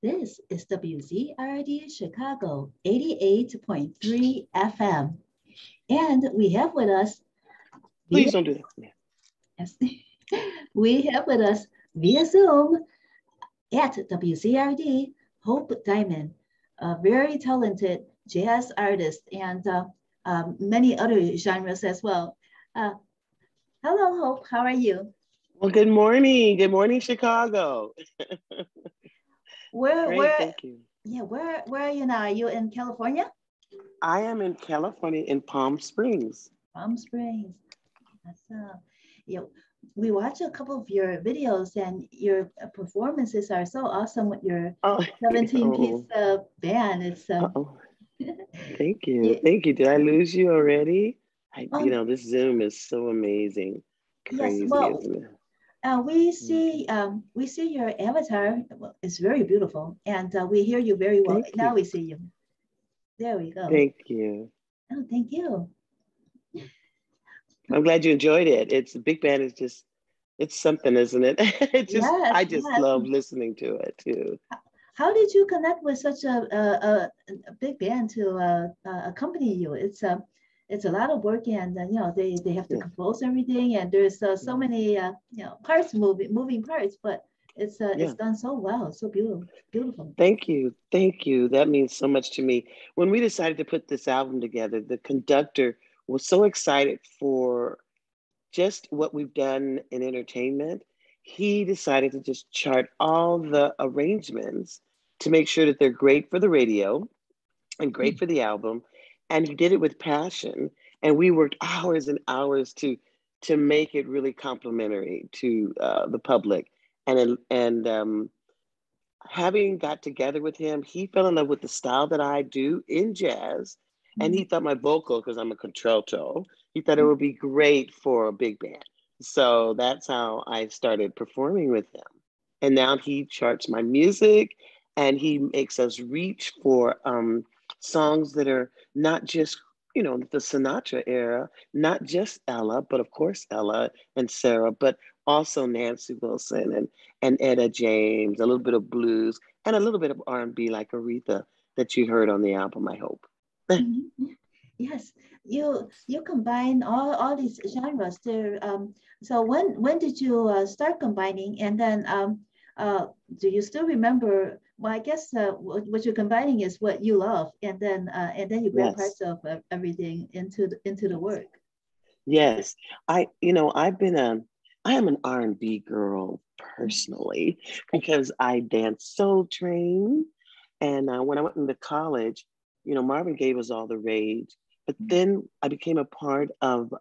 This is WZRD Chicago 88.3 FM. And we have with us Please don't do that. Yes, we have with us via Zoom at WZRD Hope Diamond, a very talented jazz artist and many other genres as well. Hello, Hope. How are you? Well, good morning. Good morning, Chicago. Great, thank you. Yeah, where are you now? Are you in California? I am in California in Palm Springs. Palm Springs. Awesome. Yeah, we watched a couple of your videos and your performances are so awesome with your 17-piece band. It's Thank you. Thank you. Did I lose you already? This Zoom is so amazing. Crazy, yes, well, isn't it? we see your avatar. Well, it's very beautiful, and we hear you very well. Thank now you. we see you. There we go. Thank you. Oh, thank you. I'm glad you enjoyed it. It's big band is just, it's something, isn't it? I just love listening to it too. How did you connect with such a big band to accompany you? It's a lot of work, and they have to compose everything, and there's so many parts moving parts, but it's done so well, so beautiful. Thank you. That means so much to me. When we decided to put this album together, the conductor was so excited for just what we've done in entertainment. He decided to just chart all the arrangements to make sure that they're great for the radio and great for the album. And he did it with passion. And we worked hours and hours to make it really complimentary to the public. And having got together with him, he fell in love with the style that I do in jazz. And he thought my vocal, because I'm a contralto, he thought it would be great for a big band. So that's how I started performing with him. And now he charts my music and he makes us reach for songs that are not just, the Sinatra era, not just Ella, but of course Ella and Sarah, but also Nancy Wilson and Etta James, a little bit of blues, and a little bit of R&B like Aretha that you heard on the album, I hope. Yes, you combine all these genres there. So when did you start combining? And then do you still remember? Well, I guess what you're combining is what you love, and then you bring parts of everything into the work. Yes, I am an R&B girl personally because I dance Soul Train, and when I went into college, Marvin Gaye was all the rage. But then I became a part of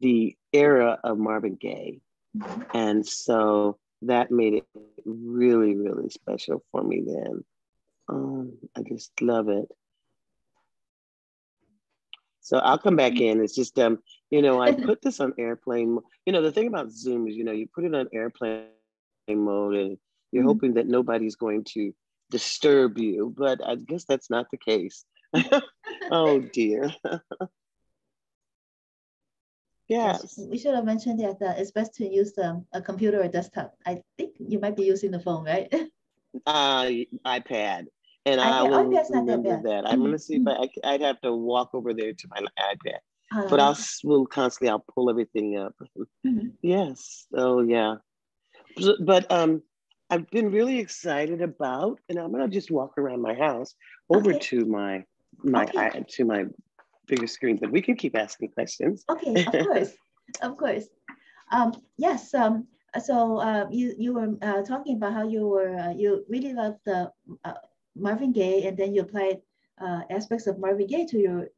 the era of Marvin Gaye, and so that made it really, really special for me then. I just love it. So I'll come back in. It's just, I put this on airplane. The thing about Zoom is, you put it on airplane mode and you're hoping that nobody's going to disturb you, but I guess that's not the case. Oh dear. Yes. We should have mentioned that it's best to use a computer or desktop. I think you might be using the phone, right? iPad. And I will remember that. I'm going to see if I'd have to walk over there to my iPad. But I'll pull everything up. Yes. Oh, yeah. But I've been really excited about, and I'm going to just walk around my house over to my bigger screen, but we can keep asking questions. Okay, of course. Yes. So you were talking about how you really loved the Marvin Gaye, and then you applied aspects of Marvin Gaye to your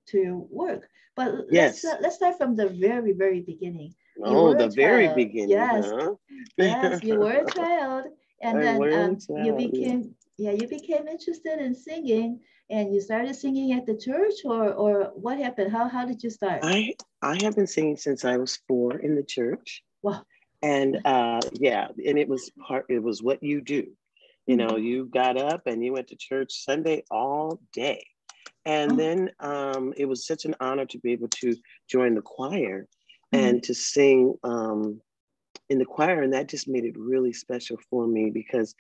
work. But let's start from the very, very beginning. The very beginning. Yes, huh? Yes, you were a child, and then you became interested in singing, and you started singing at the church, or what happened? How did you start? I have been singing since I was 4 in the church. Wow. And and it was what you do. You got up and you went to church Sunday all day. And then it was such an honor to be able to join the choir and to sing in the choir, and that just made it really special for me because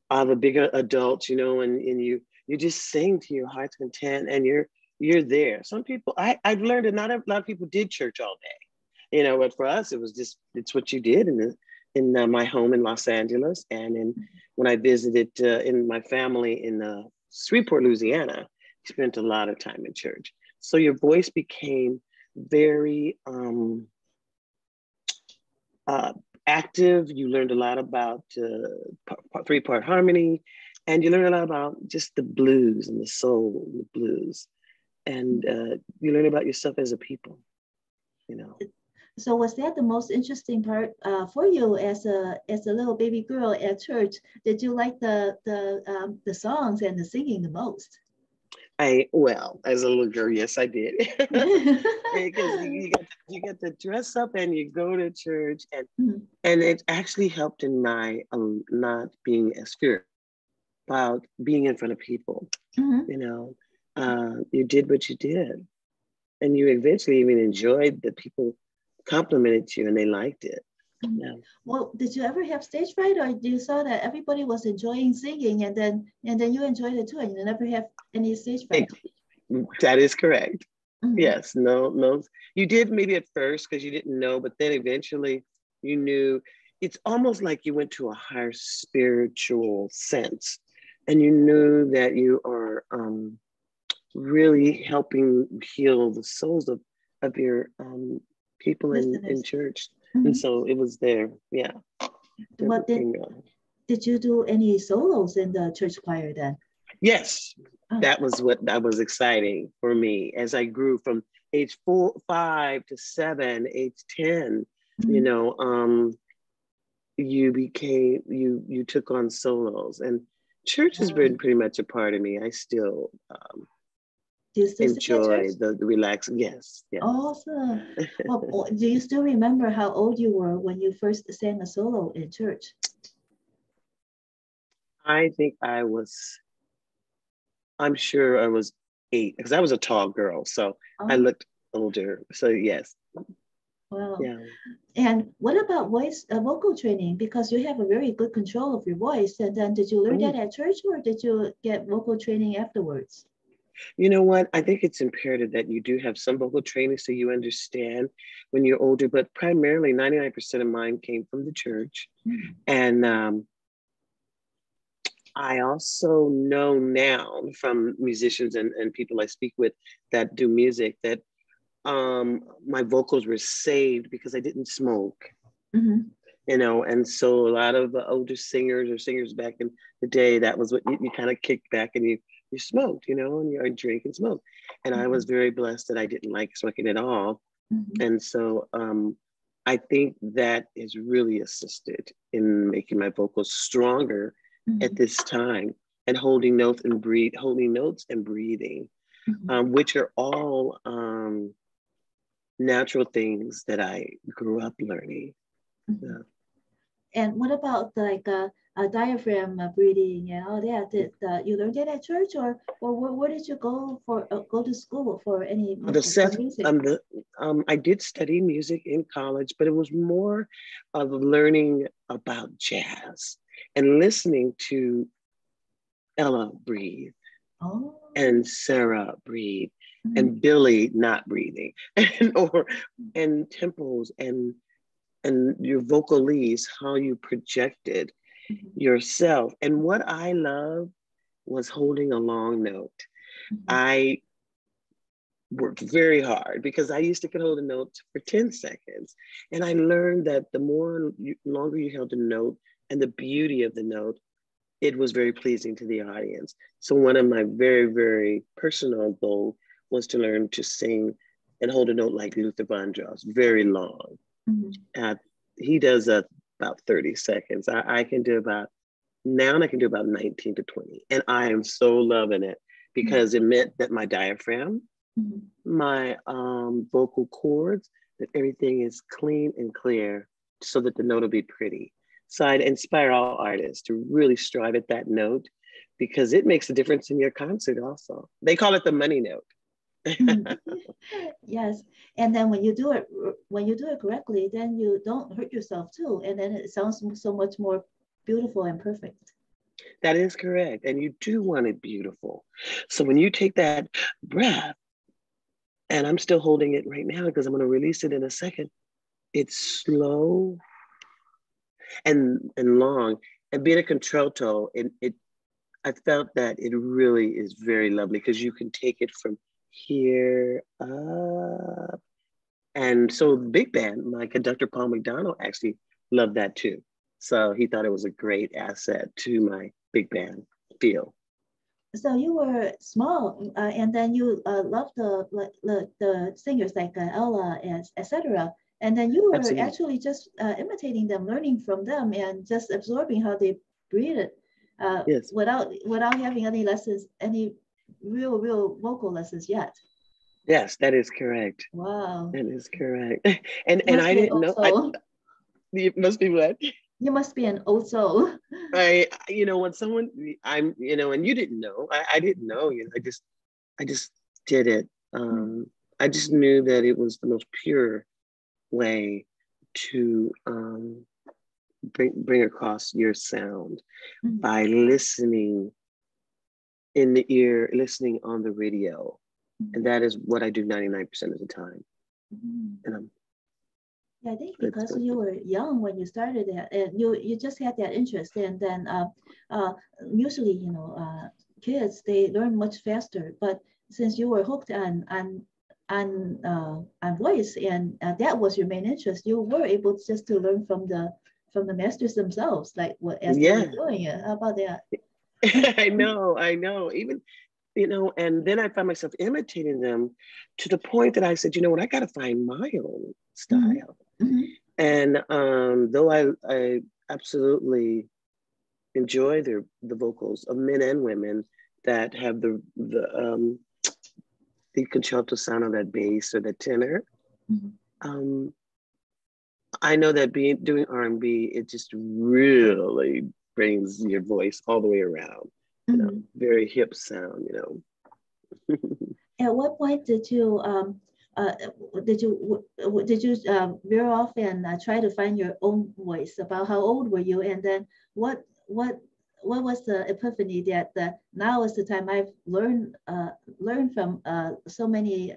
the bigger adults, and you just sing to your heart's content, and you're there. Some people, I've learned that not a lot of people did church all day, but for us, it's what you did in my home in Los Angeles, and when I visited in my family in Shreveport, Louisiana, I spent a lot of time in church. So your voice became very active. You learned a lot about three-part harmony, and you learned a lot about just the blues and the soul, the blues, and you learn about yourself as a people, So was that the most interesting part for you as a little baby girl at church? Did you like the songs and the singing the most? Well, as a little girl, yes, I did. Because you get to dress up and you go to church, and it actually helped in my not being as fearful about being in front of people. You did what you did, and you eventually even enjoyed that people complimented you and they liked it. Yeah. Well, did you ever have stage fright, or you saw that everybody was enjoying singing and then you enjoyed it too, and you never have any stage fright? That is correct. Yes, no. You did maybe at first because you didn't know, but then eventually you knew. It's almost like you went to a higher spiritual sense, and you knew that you are really helping heal the souls of your people in church. And so it was there. Yeah. What did you do any solos in the church choir then? Yes, that was exciting for me as I grew from age 4, 5 to 7, age 10. You took on solos, and church has been pretty much a part of me. I still enjoy the relaxing. Yes. Awesome. Well, do you still remember how old you were when you first sang a solo in church? I think I'm sure I was 8, because I was a tall girl, so I looked older. So yes. Wow. Yeah. And what about vocal training? Because you have a very good control of your voice. And then did you learn that at church, or did you get vocal training afterwards? You know what? I think it's imperative that you do have some vocal training so you understand when you're older, but primarily 99% of mine came from the church. And I also know now from musicians and people I speak with that do music that my vocals were saved because I didn't smoke. And so a lot of the older singers back in the day, that was what you kind of kicked back and you smoked, and you drink and smoke. And I was very blessed that I didn't like smoking at all. And so I think that has really assisted in making my vocals stronger at this time, and holding notes and breathing, which are all natural things that I grew up learning. Yeah. And what about like a diaphragm breathing and all that? Did you learn that at church, or where did you go to school for any music? I did study music in college, but it was more of learning about jazz and listening to Ella breathe, and Sarah breathe, and Billy not breathing, and tempos and your vocalese, how you projected yourself. And what I love was holding a long note. I worked very hard because I used to could hold a note for 10 seconds. And I learned that the longer you held a note and the beauty of the note, it was very pleasing to the audience. So one of my very, very personal goals was to learn to sing and hold a note like Luther Vandross, very long. He does about 30 seconds. I can do about 19 to 20. And I am so loving it because it meant that my diaphragm, my vocal cords, that everything is clean and clear so that the note will be pretty. So I'd inspire all artists to really strive at that note because it makes a difference in your concert also. They call it the money note. Yes, and then when you do it correctly, then you don't hurt yourself too, and then it sounds so much more beautiful and perfect. That is correct. And you do want it beautiful. So when you take that breath, and I'm still holding it right now because I'm going to release it in a second, it's slow and long. And being a contralto, I felt that it really is very lovely because you can take it from here up. And so the big band, my conductor, Paul McDonald, actually loved that too. So he thought it was a great asset to my big band feel. So you were small, and then you loved the singers like Ella and etc. And then you were Absolutely. actually just imitating them, learning from them, and just absorbing how they breathed Yes. without having any lessons, any real vocal lessons yet. Yes, that is correct. Wow. That is correct. And You and must I be an didn't old know. soul. It must be what? You must be an old soul. When someone, and you didn't know. I didn't know. I just did it. I just knew that it was the most pure way to bring across your sound by listening in the ear, listening on the radio. And that is what I do 99% of the time. And Yeah, I think because you were young when you started it, and you just had that interest, and then usually kids they learn much faster. But since you were hooked on voice, and that was your main interest, you were able just to learn from the masters themselves, like what as they were yeah, doing it. How about that? I know. Even, and then I found myself imitating them to the point that I said, you know what, I got to find my own style. And though I absolutely enjoy the vocals of men and women that have the contralto sound of that bass or the tenor, I know that doing R&B, it just really brings your voice all the way around. Very hip sound. At what point did you did you veer off and try to find your own voice? About how old were you, and then what was the epiphany that now is the time I've learned from so many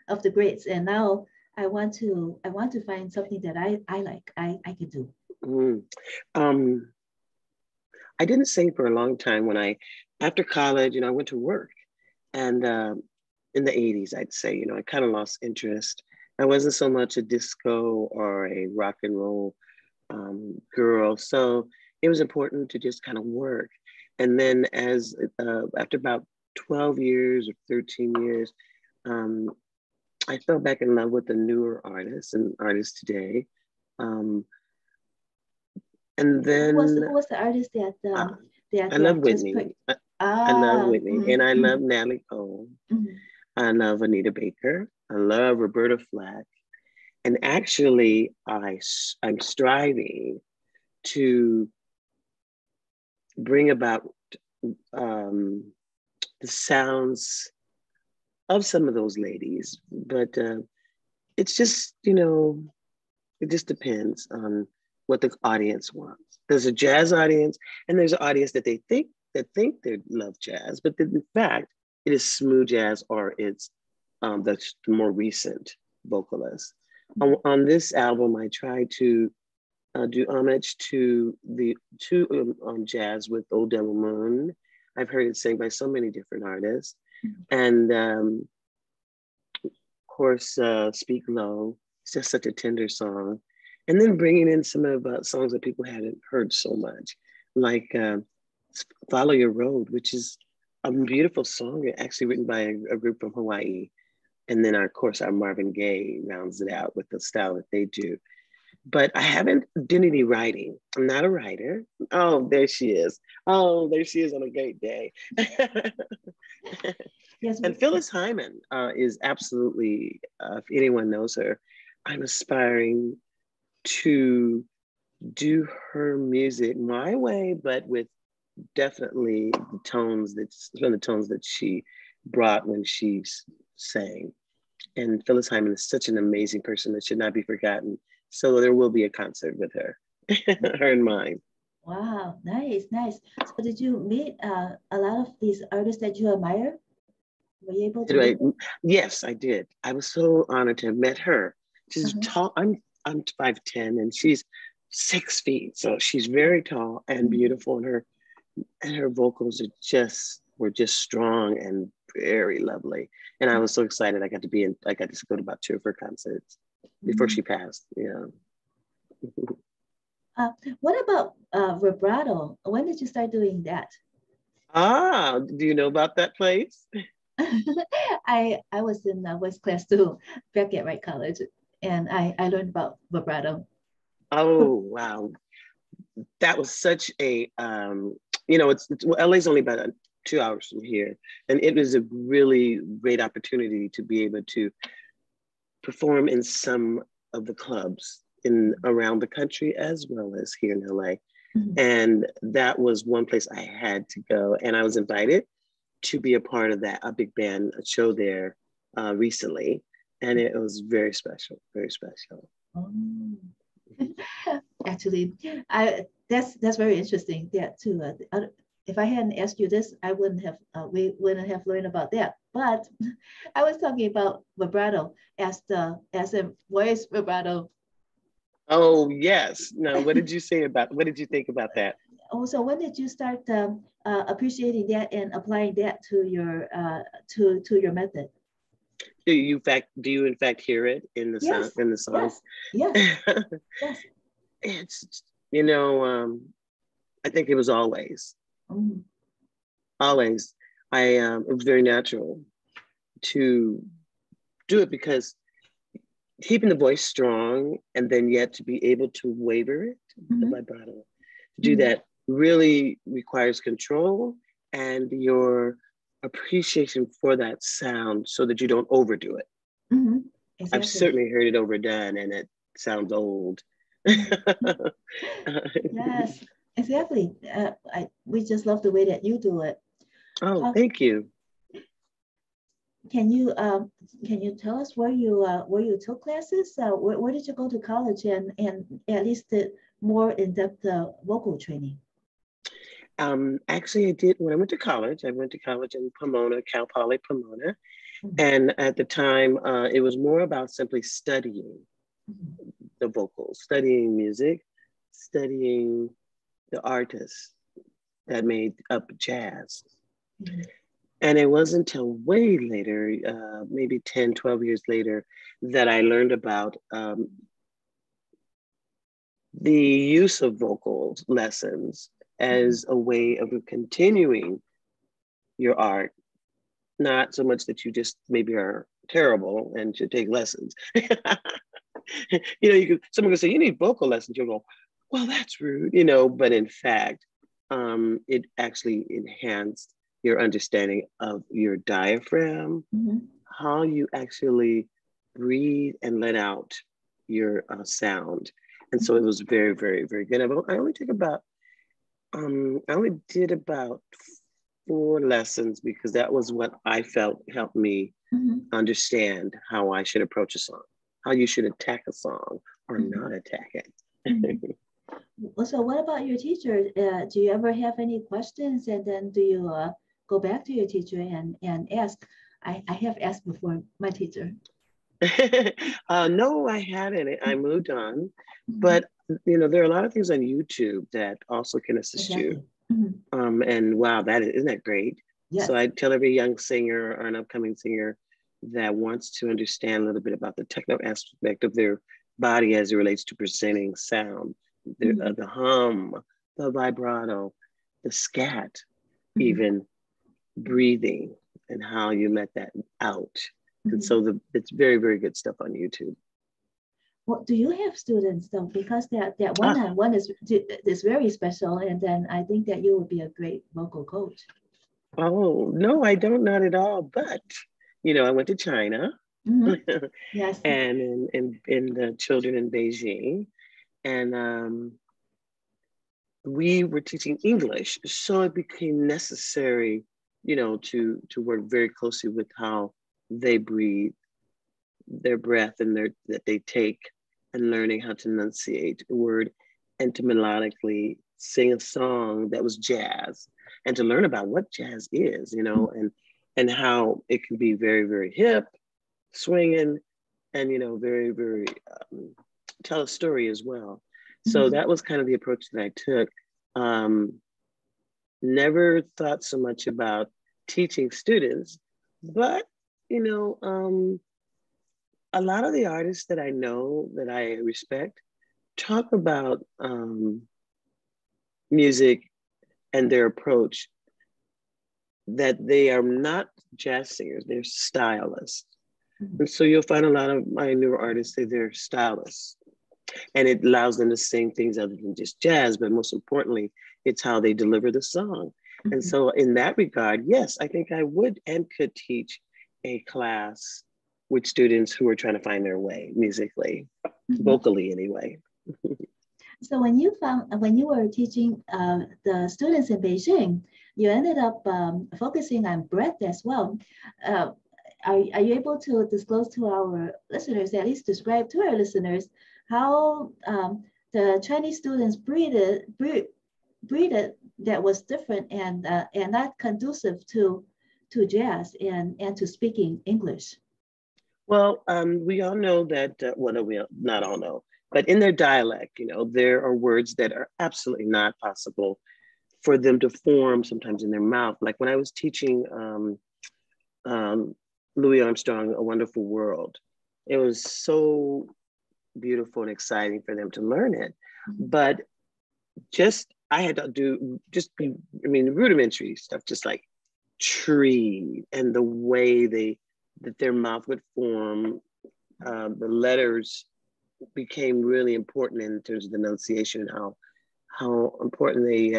of the greats, and now I want to find something that I like I can do. I didn't sing for a long time. After college, I went to work, and in the 80s, I'd say, I kind of lost interest. I wasn't so much a disco or a rock and roll girl. So it was important to just kind of work. And then after about 12 years or 13 years, I fell back in love with the newer artists and artists today. And then who was the artist that I love just Whitney. I love Whitney, and I love Natalie Cole. I love Anita Baker. I love Roberta Flack. And actually, I'm striving to bring about the sounds of some of those ladies. But it's just, it just depends on what the audience wants. There's a jazz audience, and there's an audience that think they love jazz, but in fact, it is smooth jazz, or it's the more recent vocalist. On this album, I try to do homage to jazz with Old Devil Moon. I've heard it sang by so many different artists, and of course, Speak Low. It's just such a tender song. And then bringing in some of songs that people hadn't heard so much, like Follow Your Road, which is a beautiful song, actually written by a group from Hawaii. And then, of course, our Marvin Gaye rounds it out with the style that they do. But I haven't done any writing. I'm not a writer. Oh, there she is. Oh, there she is on a great day. Yes. And Phyllis Hyman is absolutely, if anyone knows her, I'm aspiring to do her music my way, but with definitely some of the tones that she brought when she sang. And Phyllis Hyman is such an amazing person that should not be forgotten. So there will be a concert with her, her and mine. Wow, nice, nice. So did you meet a lot of these artists that you admire? Were you able to Did I? meet them? Yes, I did. I was so honored to have met her. She's Uh-huh. tall. I'm 5'10" and she's 6 feet. So she's very tall and Mhm. beautiful. And her vocals were just strong and very lovely. And I was so excited. I got to go to about two of her concerts before Mhm. she passed. Yeah. What about vibrato? When did you start doing that? Ah, do you know about that place? I was in West Class too, back at Wright College, and I learned about vibrato. Oh, wow. That was such a well, LA's only about 2 hours from here, and it was a really great opportunity to be able to perform in some of the clubs in around the country as well as here in LA. Mhm. And that was one place I had to go, and I was invited to be a part of that a big band show there recently, and it was very special, very special. Oh. Actually, I that's very interesting. That too. If I hadn't asked you this, I wouldn't have we wouldn't have learned about that. But I was talking about vibrato as a voice vibrato. Oh yes. Now, what did you think about that? Also, when did you start appreciating that and applying that to your to your method? Do you in fact hear it Yes, in the song? yes, yes, yes. It's you know, I think it was Mhm. always. It was very natural to do it because keeping the voice strong and then yet to be able to waver it, the Mhm. vibrato, to do Mhm. that really requires control and your appreciation for that sound so that you don't overdo it. Mhm. I've Exactly. certainly heard it overdone and it sounds old. Mhm. Yes, exactly. We just love the way that you do it. Oh, Uh, thank you. can you tell us where you took classes? Where did you go to college and at least the more in-depth vocal training? Actually, I went to college in Pomona, Cal Poly Pomona. Mhm. And at the time, it was more about simply studying Mhm. the vocals, studying music, studying the artists that made up jazz. Mhm. And it wasn't until way later, maybe 10, 12 years later, that I learned about the use of vocal lessons Mhm. as a way of continuing your art, not so much that you just maybe are terrible and should take lessons. Someone can say, you need vocal lessons. You'll go, well, that's rude, but in fact, it actually enhanced your understanding of your diaphragm, Mhm. how you actually breathe and let out your sound. And so it was very, very, very good. I only did about 4 lessons because that was what I felt helped me Mhm. understand how I should approach a song, how you should attack a song or Mhm. not attack it. Mhm. So what about your teacher? Do you ever have any questions and then do you go back to your teacher and ask? I have asked before my teacher. No, I hadn't. I moved on, Mhm. but there are a lot of things on YouTube that also can assist you. Exactly. Mhm. And wow, isn't that great? So Yes. I tell every young singer or an upcoming singer that wants to understand a little bit about the technical aspect of their body as it relates to presenting sound, Mhm. the hum, the vibrato, the scat, Mhm. even breathing and how you let that out. And Mhm. so it's very, very good stuff on YouTube. What do you have students though? Because that Ah, one-on-one is very special, and then I think that you would be a great vocal coach. oh, no, I don't, not at all. But, I went to China Mhm. and Yes. in the children in Beijing. And we were teaching English. So it became necessary, to work very closely with how they breathe, their breath and that they take, and learning how to enunciate a word and to melodically sing a song that was jazz, and to learn about what jazz is, you know, and how it can be very, very hip, swinging, and, you know, very, very tell a story as well. So that was kind of the approach that I took. Never thought so much about teaching students, but, you know, a lot of the artists that I know, that I respect, talk about music and their approach, that they are not jazz singers, they're stylists. And so you'll find a lot of my newer artists say they're stylists. And it allows them to sing things other than just jazz, but most importantly, it's how they deliver the song. And so in that regard, yes, I think I would and could teach a class with students who are trying to find their way musically, vocally anyway. So when you were teaching the students in Beijing, you ended up focusing on breath as well. Are you able to disclose to our listeners, at least describe to our listeners, how the Chinese students breathed that was different and not conducive to jazz and to speaking English? Well, we all know that, well, no, we not all know, but in their dialect, you know, there are words that are absolutely not possible for them to form sometimes in their mouth. Like when I was teaching Louis Armstrong, A Wonderful World, it was so beautiful and exciting for them to learn it. But I had to do rudimentary stuff, just like tree and the way that their mouth would form. The letters became really important in terms of the enunciation, how important they,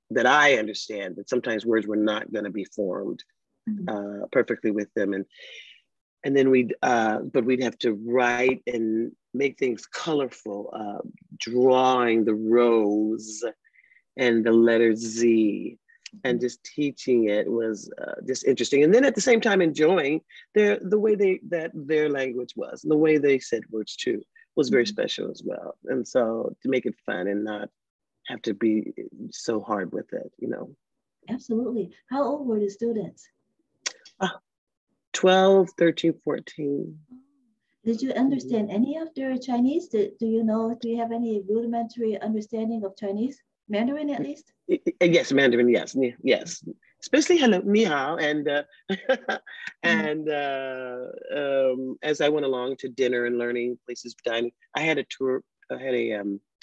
that I understand that sometimes words were not going to be formed perfectly with them. And then we'd have to write and make things colorful, drawing the rose and the letter Z, and just teaching it was just interesting. And then at the same time enjoying the way that their language was, and the way they said words too, was very special as well. And so to make it fun and not have to be so hard with it, you know. Absolutely. How old were the students? 12, 13, 14. Did you understand any of their Chinese? Do you have any rudimentary understanding of Chinese? Mandarin at least? Yes, Mandarin, yes. Especially hello, ni hao, and and as I went along to dinner and learning places, dining, I had a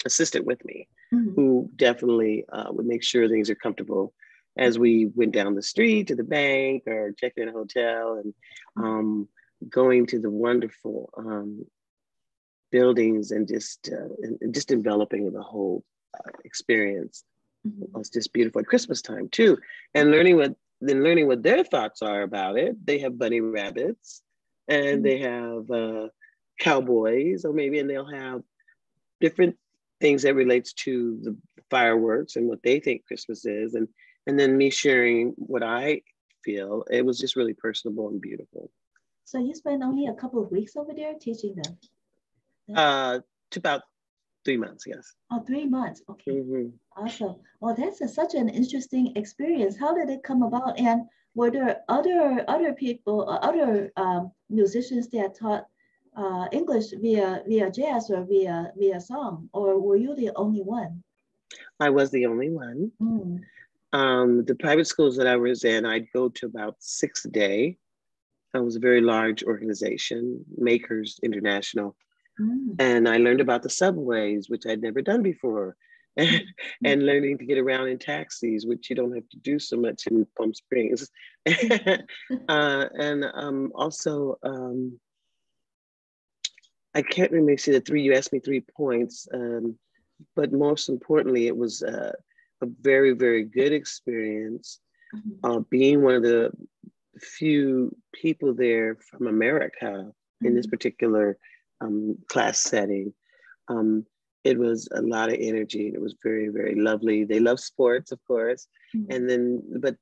assistant with me who definitely would make sure things are comfortable as we went down the street to the bank or checked in a hotel, and going to the wonderful buildings, and just enveloping the whole experience was just beautiful. At Christmas time too, and learning what their thoughts are about it. They have bunny rabbits, and they have cowboys, or maybe, and they'll have different things that relates to the fireworks and what they think Christmas is, and then me sharing what I feel. It was just really personable and beautiful. So you spent only a couple of weeks over there teaching them? To about 3 months, yes. Oh, 3 months. Okay. Awesome. Well, that's such an interesting experience. How did it come about? And were there other people, other musicians that taught English via jazz or via song, or were you the only one? I was the only one. The private schools that I was in, I'd go to about 6 a day. It was a very large organization, Makers International. And I learned about the subways, which I'd never done before, and learning to get around in taxis, which you don't have to do so much in Palm Springs. And also, I can't remember, see you asked me 3 points, but most importantly, it was a very, very good experience being one of the few people there from America in this particular class setting. It was a lot of energy. It was very, very lovely. They love sports, of course. And then, but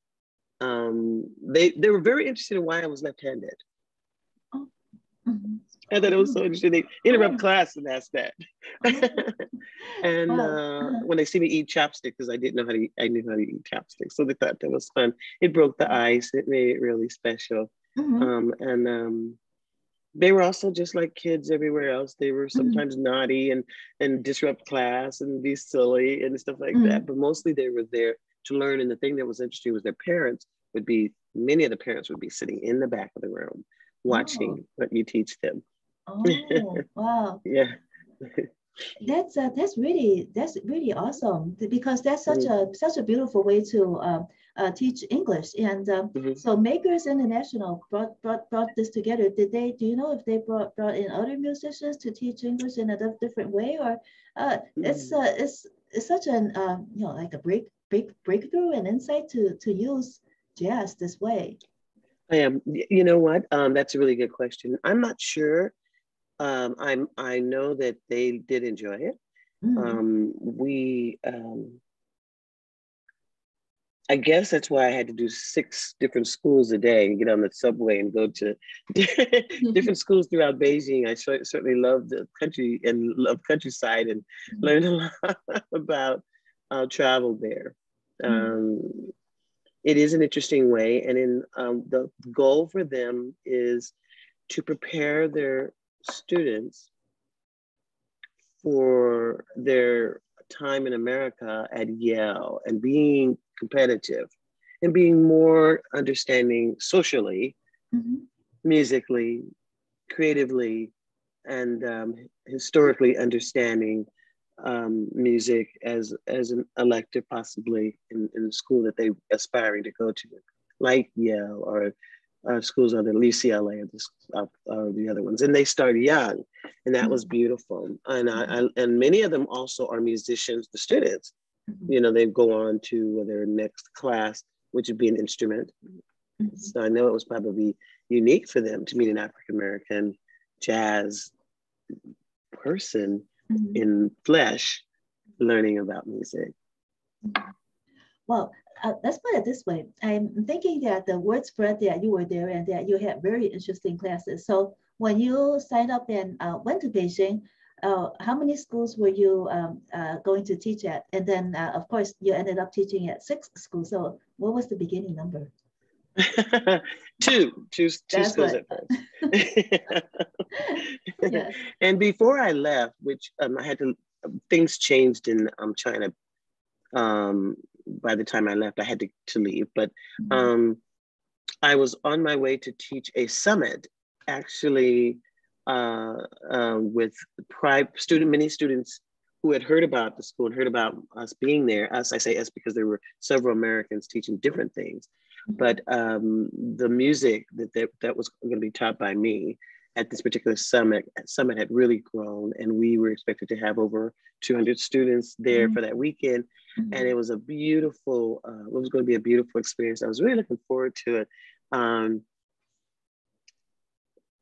they were very interested in why I was left-handed. Mhm. I thought it was so interesting. They interrupt Oh, class and ask that. oh, And wow. when they see me eat chopsticks, because I didn't know how to eat, I knew how to eat chopsticks. So they thought that was fun. It broke the ice. It made it really special. Mhm, And they were also just like kids everywhere else. They were mhm, sometimes naughty and disrupt class and be silly and stuff like that. mhm. But mostly they were there to learn. And the thing that was interesting was their parents would be, many of the parents would be sitting in the back of the room Oh, watching what you teach them. oh, wow. Yeah. That's really awesome because that's Mhm, such a beautiful way to teach English. And mhm, so Makers International brought this together. Do you know if they brought in other musicians to teach English in a different way, or mhm. it's such an you know, like a breakthrough and insight to use jazz this way. I am. You know what? That's a really good question. I'm not sure. I know that they did enjoy it. Mm, We I guess that's why I had to do 6 different schools a day and get on the subway and go to different schools throughout Beijing. I certainly love the country and love countryside and learned a lot about travel there. mm, Um, it is an interesting way, and in the goal for them is to prepare their students for their time in America at Yale and being competitive and being more understanding socially, mhm, musically, creatively, and historically understanding music as an elective possibly in the school that they aspiring to go to, like Yale or schools other UCLA or the other ones, and they start young, and that was mhm, beautiful. And mhm, and many of them also are musicians. The students, mhm, you know, they go on to their next class, which would be an instrument. mhm, So I know it was probably unique for them to meet an African American jazz person mhm, in flesh learning about music. mhm. Well, let's put it this way. I'm thinking that the word spread that you were there and that you had very interesting classes. So when you signed up and went to Beijing, how many schools were you going to teach at? And then, of course, you ended up teaching at 6 schools. So what was the beginning number? Two That's schools what. at first. Yes. And before I left, which I had to, things changed in China. By the time I left, I had to leave, but Mhm, um, I was on my way to teach a summit, actually, with many students who had heard about the school and heard about us being there. Us, I say us because there were several Americans teaching different things, mhm, but the music that was going to be taught by me at this particular summit had really grown, and we were expected to have over 200 students there mhm, for that weekend, and it mhm, was a beautiful. It was going to be a beautiful experience. I was really looking forward to it. Um,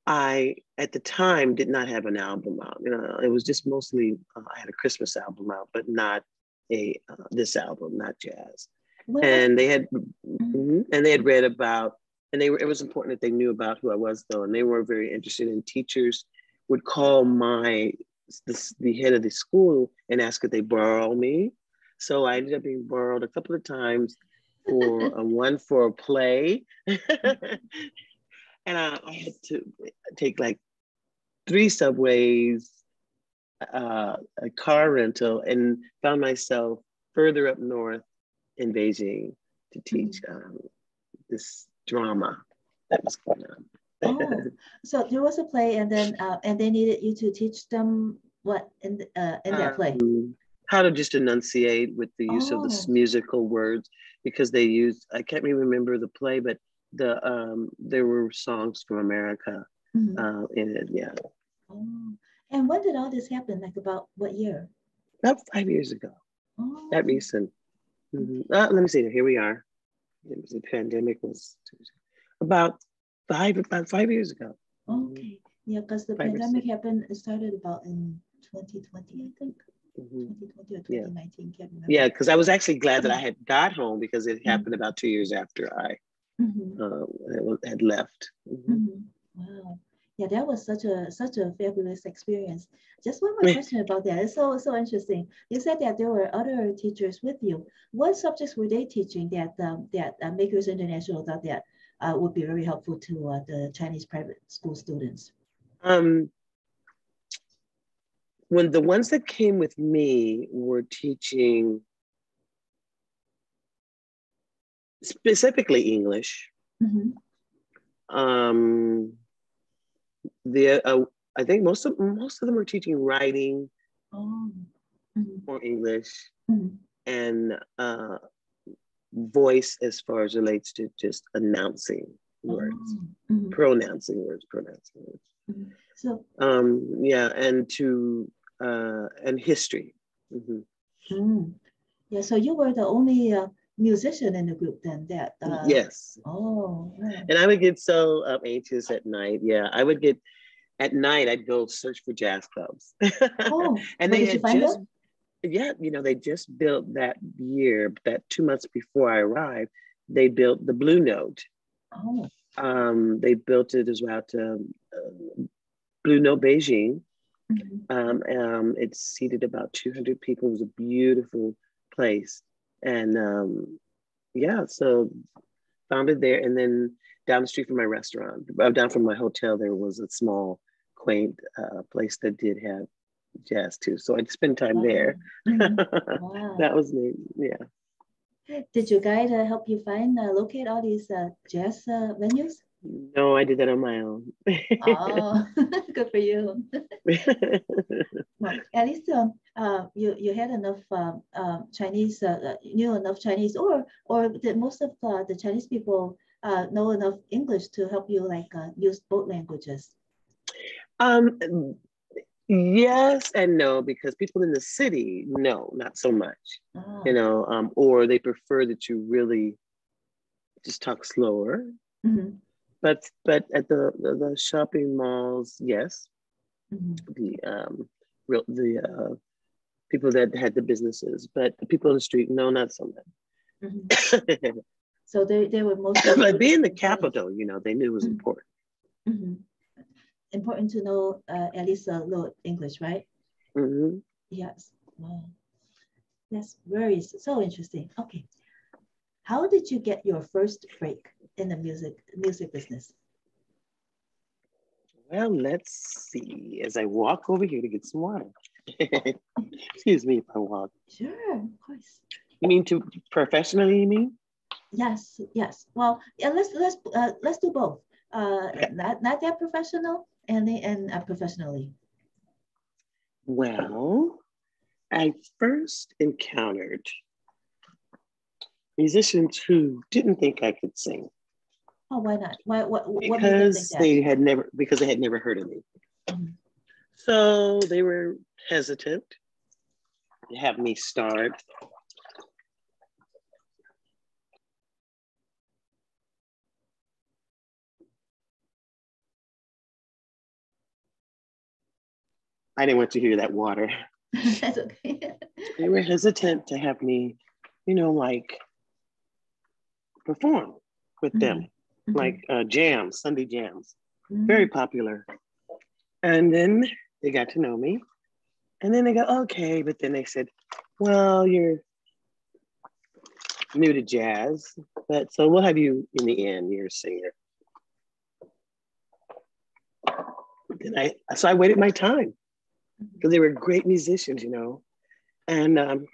I, at the time, did not have an album out. You know, it was just mostly I had a Christmas album out, but not a this album, not jazz. When was And they had, mhm, and they had read about, and they were. It was important that they knew about who I was, though, and they were very interested. In teachers would call the head of the school and ask could they borrow me. So I ended up being borrowed a couple of times for one for a play. And I had to take like 3 subways, a car rental, and found myself further up north in Beijing to teach mhm. this drama that was going Oh, on. so there was a play, and they needed you to teach them what in that play. How to just enunciate with the use of the Oh, musical words, because they used, I can't even remember the play, but there were songs from America mhm. in it. Yeah, Oh, and when did all this happen? Like about what year? about 5 years ago. That Oh, recent. okay. Let me see. Here we are. It was the pandemic was about 5 years ago. Mhm. Okay. Yeah, because the 5 or 6. pandemic happened, it started about in 2020, I think. Mhm. 2020 or Yeah, 2019, can't yeah. remember. Because I was actually glad that I Mhm, had got home because it mhm, happened about 2 years after I mhm, had left. mhm. Wow. Yeah, that was such a fabulous experience. Just one more question about that. It's so interesting. You said that there were other teachers with you. What subjects were they teaching that Makers International thought that would be very helpful to the Chinese private school students? Um, when the ones that came with me were teaching specifically English. Mm-hmm. I think most of them were teaching writing or English and voice as far as relates to just announcing words, pronouncing words. So yeah, and history. Yeah, so you were the only musician in the group then that yes. Oh, yeah. And I would get so anxious at night. Yeah, I would get at night. I'd go search for jazz clubs. Oh, and they had just them? Yeah, you know, they just built that year, that 2 months before I arrived, they built the Blue Note. Oh. They built it as well to Blue Note Beijing. It seated about 200 people. It was a beautiful place. And yeah, so found it there. And then down the street from my restaurant, down from my hotel, there was a small, quaint place that did have jazz too. So I'd spend time there. Wow. That was neat. Yeah. Did your guide help you find, locate all these jazz venues? No, I did that on my own. Oh, good for you. Well, at least you had enough Chinese, knew enough Chinese, or did most of the Chinese people know enough English to help you like use both languages? Yes and no, because people in the city, no, not so much. Oh. You know, or they prefer that you really just talk slower. But at the shopping malls, yes. The people that had the businesses, but the people on the street, no, not so much. So they were mostly. But being the capital, you know, they knew it was important. Important to know at least a little English, right? Yes. Wow. That's very so interesting. Okay. How did you get your first break in the music business? Well, let's see. As I walk over here to get some water. Excuse me if I walk. Sure, of course. You mean to professionally? You mean? Yes, yes. Well, yeah. Let's do both. Okay. Not that professional and professionally. Well, I first encountered musicians who didn't think I could sing. Oh, why not? What because they had never heard of me. So they were hesitant to have me start. I didn't want to hear that water. That's okay. They were hesitant to have me, you know, like perform with them, like jams, Sunday jams, very popular. And then they got to know me. And then they go, okay, but then they said, well, you're new to jazz, but so we'll have you in the end, you're a singer. And so I waited my time because they were great musicians, you know. And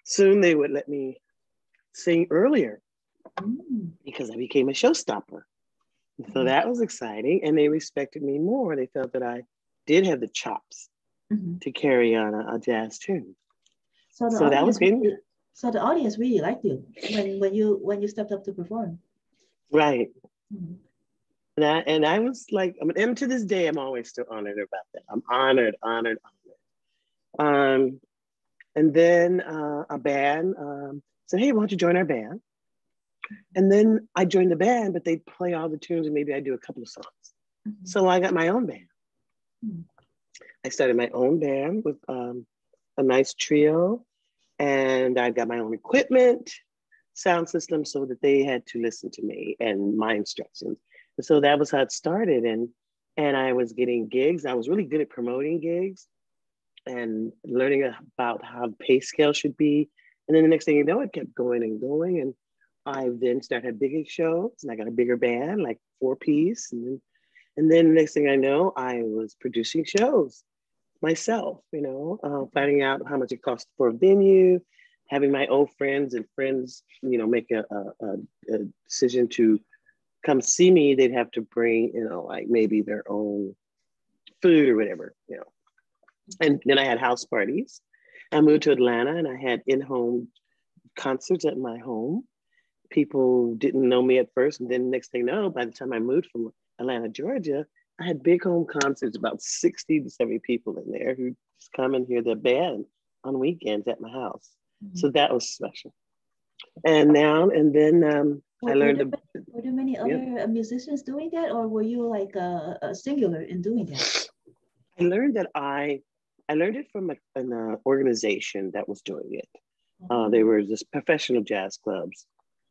soon they would let me sing earlier because I became a showstopper. So that was exciting. And they respected me more. They felt that I did have the chops to carry on a jazz tune. So that was good. So the audience really liked you when you stepped up to perform. Right. And I was like, and to this day, I'm always still honored about that. I'm honored. And then a band said, hey, why don't you join our band? And then I joined the band, but they'd play all the tunes and maybe I'd do a couple of songs. So I got my own band. I started my own band with a nice trio, and I got my own equipment, sound system, so that they had to listen to me and my instructions. And so that was how it started. And and I was getting gigs. I was really good at promoting gigs and learning about how the pay scale should be. And then the next thing you know, it kept going and going. And I then started bigger shows, and I got a bigger band, like 4-piece. And then the next thing I know, I was producing shows myself, finding out how much it cost for a venue, having my old friends and friends, make a decision to come see me. They'd have to bring, like maybe their own food or whatever. And then I had house parties. I moved to Atlanta and I had in-home concerts at my home. People didn't know me at first. And then next thing you know, by the time I moved from Atlanta, Georgia, I had big home concerts, about 60 to 70 people in there who just come and hear the band on weekends at my house. Mm-hmm. So that was special. And then I learned. Were there many other musicians doing that, or were you like a singular in doing that? I learned it from an organization that was doing it. Mm-hmm. They were just professional jazz clubs,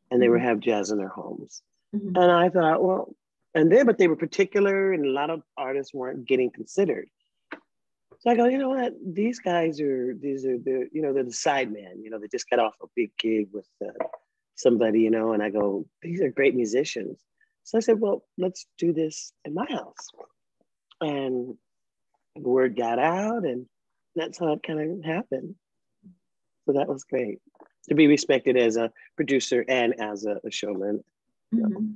and they would have jazz in their homes. Mm-hmm. And I thought, well, but they were particular, and a lot of artists weren't getting considered. So I go, you know what? These guys they're the sidemen. They just got off a big gig with somebody, and I go, these are great musicians. So I said, well, let's do this in my house. And the word got out, and that's how it kind of happened. So that was great to be respected as a producer and as a showman. Mm-hmm.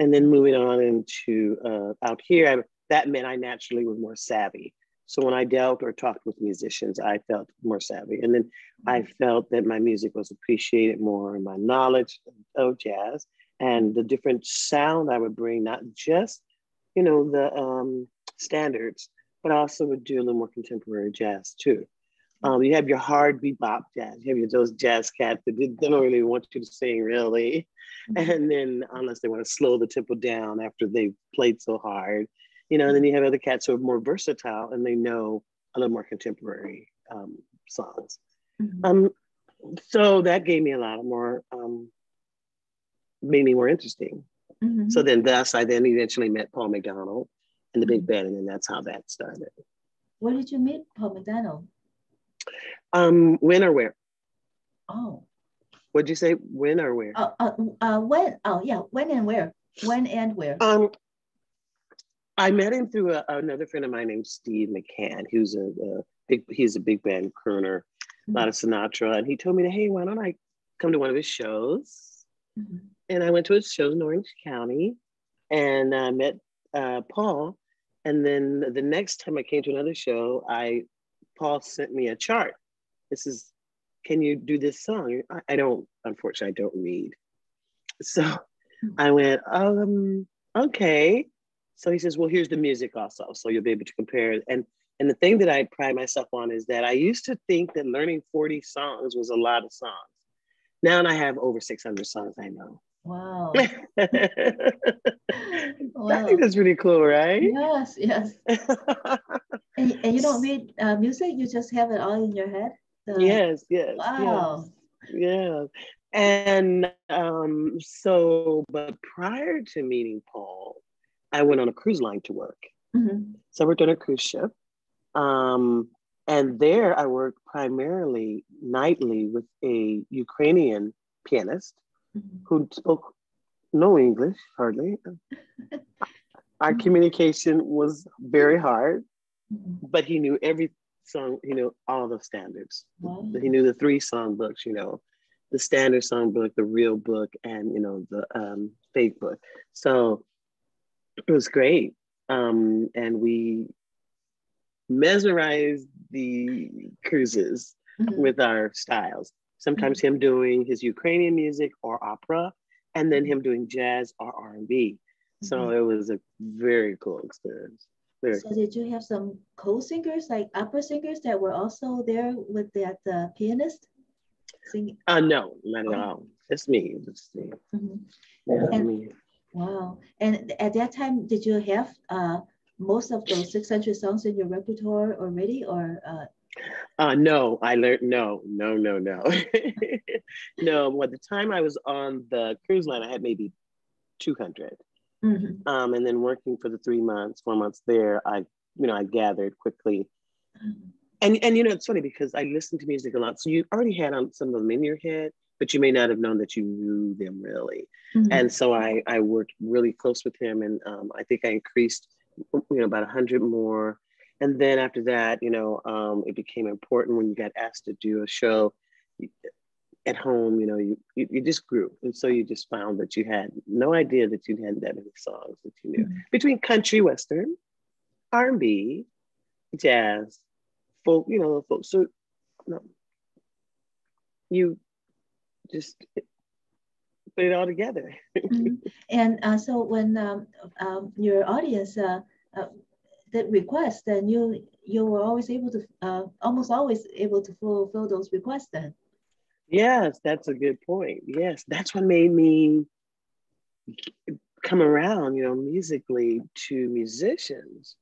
And then moving on into out here, that meant I naturally was more savvy. So when I dealt or talked with musicians, I felt more savvy. And then I felt that my music was appreciated more, and my knowledge of jazz and the different sound I would bring, not just, the standards, but also would do a little more contemporary jazz too. You have your hard bebop jazz. You have those jazz cats that they don't really want you to sing really. And then unless they want to slow the tempo down after they've played so hard, and then you have other cats who are more versatile and they know a little more contemporary songs. Mm-hmm. So that gave me a lot more, made me more interesting. Mm-hmm. So then I then eventually met Paul McDonald and the big band, and then that's how that started. Where did you meet Paul McDonald? When or where? Oh. What'd you say? When or where? When? Oh, yeah. When and where? When and where? I met him through another friend of mine named Steve McCann, who's he's a big band crooner, a lot of Sinatra, and he told me that, hey, why don't I come to one of his shows? Mm-hmm. And I went to his shows in Orange County, and I met Paul. And then the next time I came to another show, Paul sent me a chart. Can you do this song? Unfortunately, I don't read. So I went, okay. So he says, well, here's the music also. So you'll be able to compare it. And the thing that I pride myself on is that I used to think that learning 40 songs was a lot of songs. Now I have over 600 songs I know. Wow. Wow. I think that's pretty cool, right? Yes. And you don't read music, you just have it all in your head? Yes. Wow. Yeah. And but prior to meeting Paul, I went on a cruise line to work. Mm-hmm. So I worked on a cruise ship. And there I worked primarily nightly with a Ukrainian pianist who spoke no English, hardly. Our communication was very hard, but he knew every song, he knew all the standards. Wow. He knew the 3 song books, the standard song book, the real book, and, the fake book. So it was great. And we mesmerized the cruises with our styles. Sometimes him doing his Ukrainian music or opera, and then him doing jazz or R&B. So it was a very cool experience. So did you have some co-singers, like opera singers that were also there with that pianist singing? No, not at all. Just me. Me. Wow. And at that time, did you have most of those 600 songs in your repertoire already, or? No, I learned, no. No, by the time I was on the cruise line, I had maybe 200. Mm-hmm. And then working for the 3 months, 4 months there, I gathered quickly. Mm-hmm. And it's funny because I listen to music a lot. So you already had on some of them in your head, but you may not have known that you knew them really. Mm-hmm. And so I worked really close with him, and I think I increased, about 100 more. And then after that, it became important when you got asked to do a show at home. You just grew, and so you just found that you had no idea that you had that many songs that you knew, Mm-hmm. between country, western, R&B, jazz, folk. Folk. So no, you just put it all together. Mm-hmm. And so when your audience did request, then you were always able to almost always able to fulfill those requests then. Yes, that's a good point. Yes, that's what made me come around, musically, to musicians,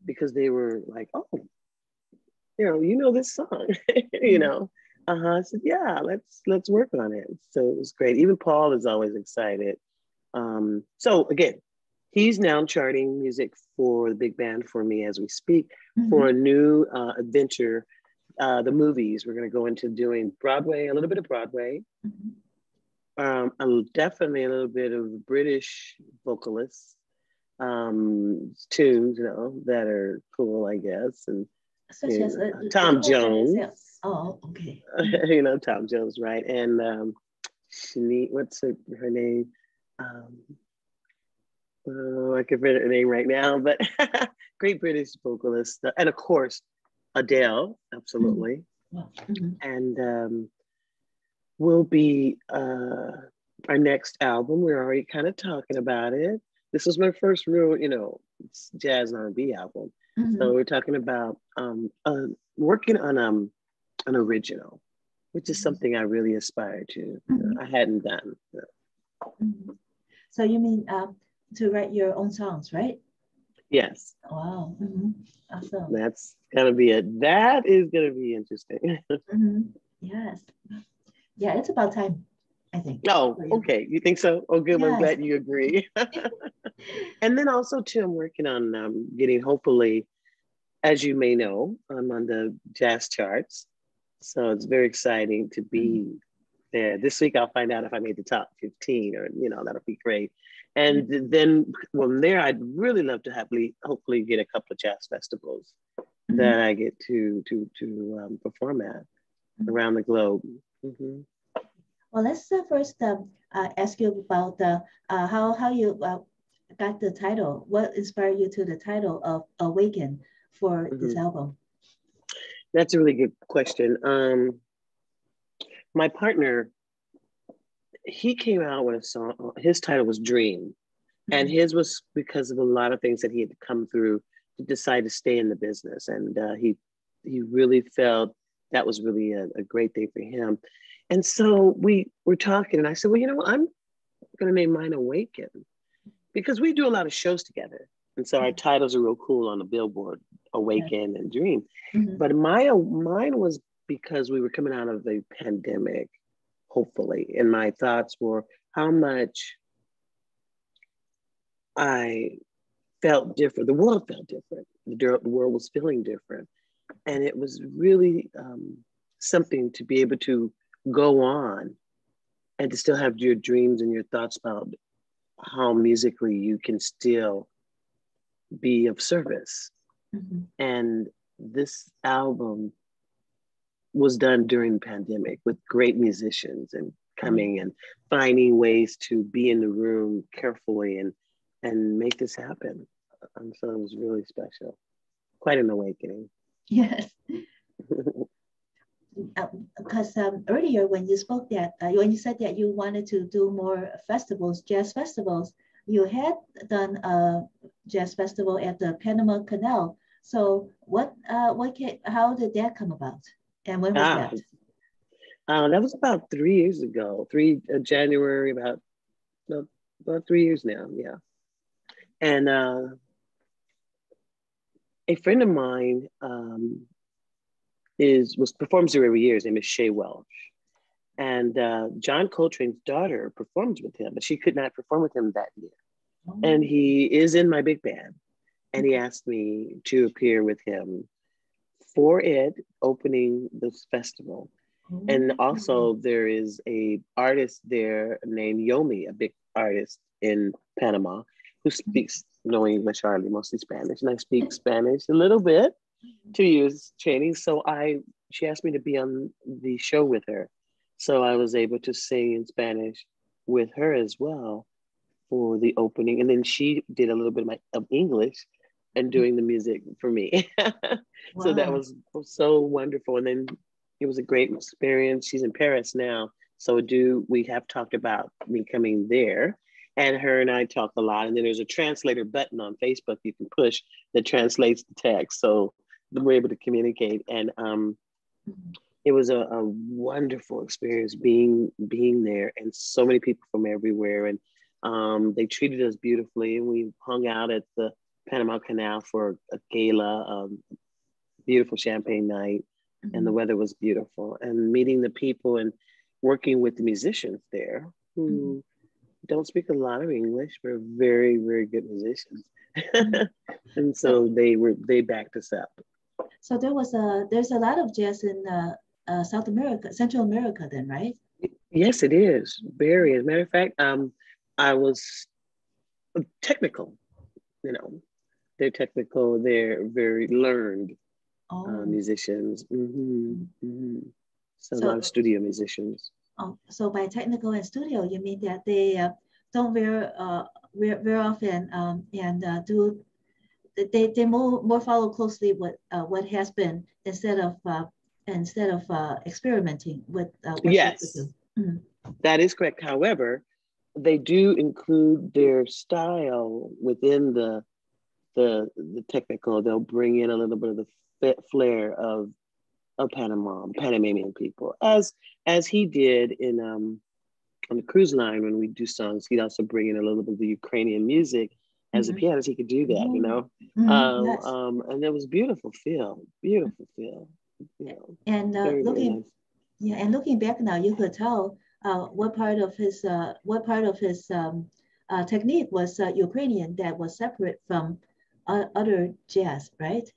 because they were like, "Oh, this song," you Mm-hmm. know. I said, "Yeah, let's work on it." So it was great. Even Paul is always excited. So again, he's now charting music for the big band for me as we speak, for a new adventure. The movies, we're going to go into doing Broadway, a little bit of Broadway, definitely a little bit of British vocalists, tunes, that are cool, I guess, and Such as Tom Jones. Oh, okay. Tom Jones, right? And Shanique, what's her name? I can forget her name right now, but great British vocalist, and of course Adele, absolutely. Mm-hmm. And will be our next album. We're already kind of talking about it. This was my first real, jazz R&B album. Mm-hmm. So we're talking about working on an original, which is something I really aspire to. I hadn't done. Mm-hmm. So you mean to write your own songs, right? Yes. Wow. Mm-hmm. Awesome. That's gonna be it. That is gonna be interesting. Yes. Yeah, it's about time, I think. Oh, okay. You think so? Oh, good. Yes. I'm glad you agree. And then also too, I'm working on getting, hopefully, as you may know, I'm on the jazz charts. So it's very exciting to be there. This week I'll find out if I made the top 15, or that'll be great. And then from there, I'd really love to hopefully get a couple of jazz festivals that I get to perform at around the globe. Well, let's first ask you about how you got the title. What inspired you to the title of Awaken for this album? That's a really good question. My partner, he came out with a song. His title was Dream. And his was because of a lot of things that he had come through to decide to stay in the business. And he really felt that was really a great thing for him. And so we were talking, and I said, well, I'm going to name mine Awaken, because we do a lot of shows together. And so our titles are real cool on the billboard, Awaken and Dream. But mine was because we were coming out of the pandemic, hopefully. And my thoughts were how much I felt different. The world felt different. The world was feeling different. And it was really something to be able to go on and to still have your dreams and your thoughts about how musically you can still be of service. And this album was done during the pandemic with great musicians and coming and finding ways to be in the room carefully and make this happen. So it was really special. Quite an awakening. Yes. Because earlier when you spoke when you said that you wanted to do more festivals, jazz festivals, you had done a jazz festival at the Panama Canal. So how did that come about? And when was that? That was about 3 years ago. January, about 3 years now. Yeah. And a friend of mine performs there every year. His name is Shay Welch. And John Coltrane's daughter performs with him, but she could not perform with him that year. And Oh, he is in my big band. And he asked me to appear with him for it, opening this festival. And oh, also there is a artist there named Yomi, a big artist in Panama, who speaks no English, hardly, mostly Spanish. And I speak Spanish a little bit, 2 years training. So she asked me to be on the show with her. So I was able to sing in Spanish with her as well for the opening. And then she did a little bit of English and doing the music for me. So that wow. was so wonderful. And then it was a great experience. She's in Paris now. So we have talked about me coming there. And her and I talk a lot. And then there's a translator button on Facebook you can push that translates the text. So we're able to communicate. And it was a wonderful experience being there, and so many people from everywhere. And they treated us beautifully. And we hung out at the Panama Canal for a gala, beautiful champagne night, and the weather was beautiful. And meeting the people and working with the musicians there who don't speak a lot of English, but are very, very good musicians. And so they backed us up. So there's a lot of jazz in South America, Central America, then, right? Yes, it is. Very. As a matter of fact, I was technical, you know. They're technical, they're very learned Oh, musicians. So a lot of so studio musicians. so by technical and studio, you mean that they don't very often and do they more follow closely what has been instead of experimenting with what they could Yes, do. Mhm. that is correct. However, they do include their style within the technical. They'll bring in a little bit of the flair of Panamanian people, as he did in on the cruise line when we do songs. He'd also bring in a little bit of the Ukrainian music as a Mhm. pianist. He could do that, you know. Yes. And it was beautiful feel, you know, And very, very nice. looking back now, you could tell what part of his technique was Ukrainian that was separate from other jazz, right?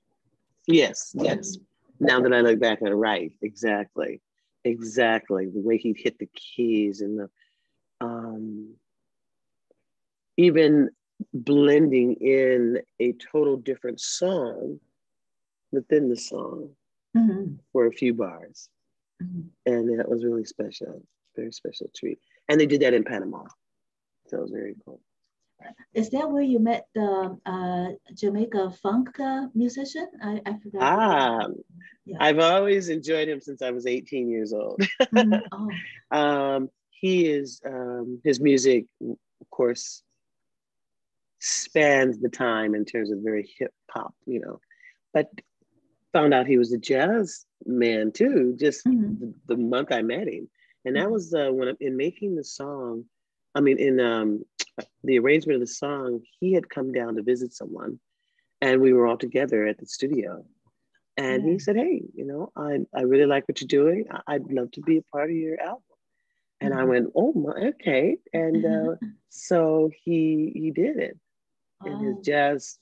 Yes, yes. Mhm. Now that I look back at it, right, exactly. The way he'd hit the keys and the even blending in a total different song within the song Mhm. for a few bars. Mhm. And that was really special, very special treat. And they did that in Panama. So it was very cool. Is that where you met the Jamaica funk musician? I forgot what his Ah, name. Yeah. I've always enjoyed him since I was 18 years old. Mhm. Oh. He is, his music, of course, spans the time in terms of very hip hop, you know, but found out he was a jazz man too, just Mhm. the month I met him. And that Mhm. was when in making the song, I mean, in the arrangement of the song, he had come down to visit someone and we were all together at the studio. And Yeah. he said, hey, you know, I really like what you're doing. I'd love to be a part of your album. And I Mhm. went, oh my, okay. And so he did it in his Oh. jazz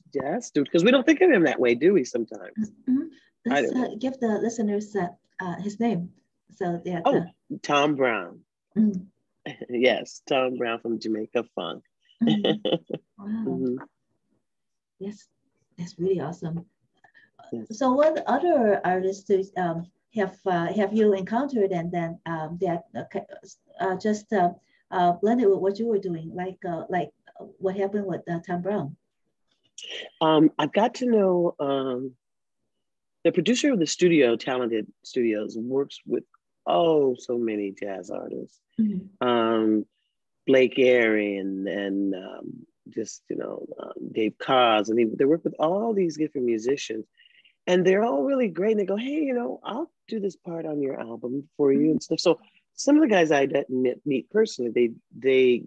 dude, because we don't think of him that way, do we? Sometimes Mhm. I Let's don't know. give the listeners his name so that. Oh, Tom Brown. Mm, Yes, Tom Brown from Jamaica Funk. mm. Wow. Mhm. Yes, that's really awesome. Yes. So, what other artists have you encountered and then that just blended with what you were doing, like what happened with Tom Brown? I got to know the producer of the studio, Talented Studios, works with so many jazz artists. Mhm. Um, Blake Airy and just Dave Koz, and they work with all these different musicians, and they're all really great. And they go, hey, you know, I'll do this part on your album for you Mhm. and stuff. So some of the guys I didn't meet personally, they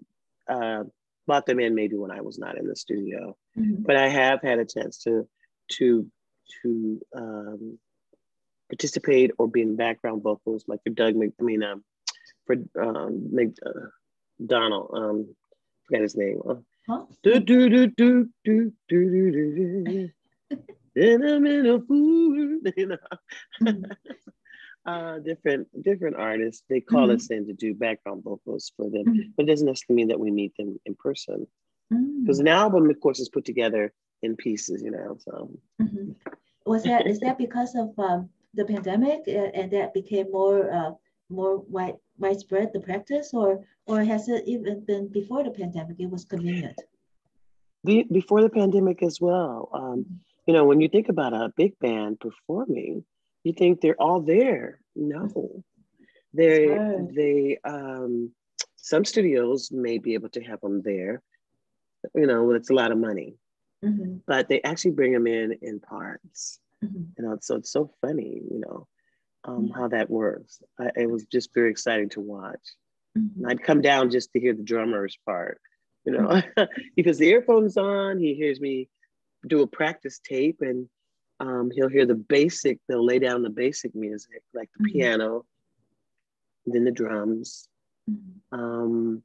brought them in maybe when I was not in the studio, Mhm. but I have had a chance to participate or be in background vocals, like for for Donald, forget his name. Huh? Do do do do do do do do. And I'm in a food, you know. Mm-hmm. Different artists. They call Mm-hmm. us in to do background vocals for them, Mm-hmm. but it doesn't necessarily mean that we meet them in person. Because Mm-hmm. an album, of course, is put together in pieces, you know. So Mm-hmm. Is that because of the pandemic and that became more widespread the practice, or has it even been before the pandemic? It was convenient. before the pandemic as well, Mm-hmm. you know, when you think about a big band performing, you think they're all there. No, It's they hard. they some studios may be able to have them there. You know, it's a lot of money, Mm-hmm. but they actually bring them in parts. Mm-hmm. You know, so it's so funny. You know, Yeah. how that works. It was just very exciting to watch. And Mm-hmm. I'd come down just to hear the drummer's part, you Mm-hmm. know, because the earphones on, he hears me do a practice tape, and he'll hear the basic, they'll lay down the basic music, like the Mm-hmm. piano, then the drums, Mm-hmm. um,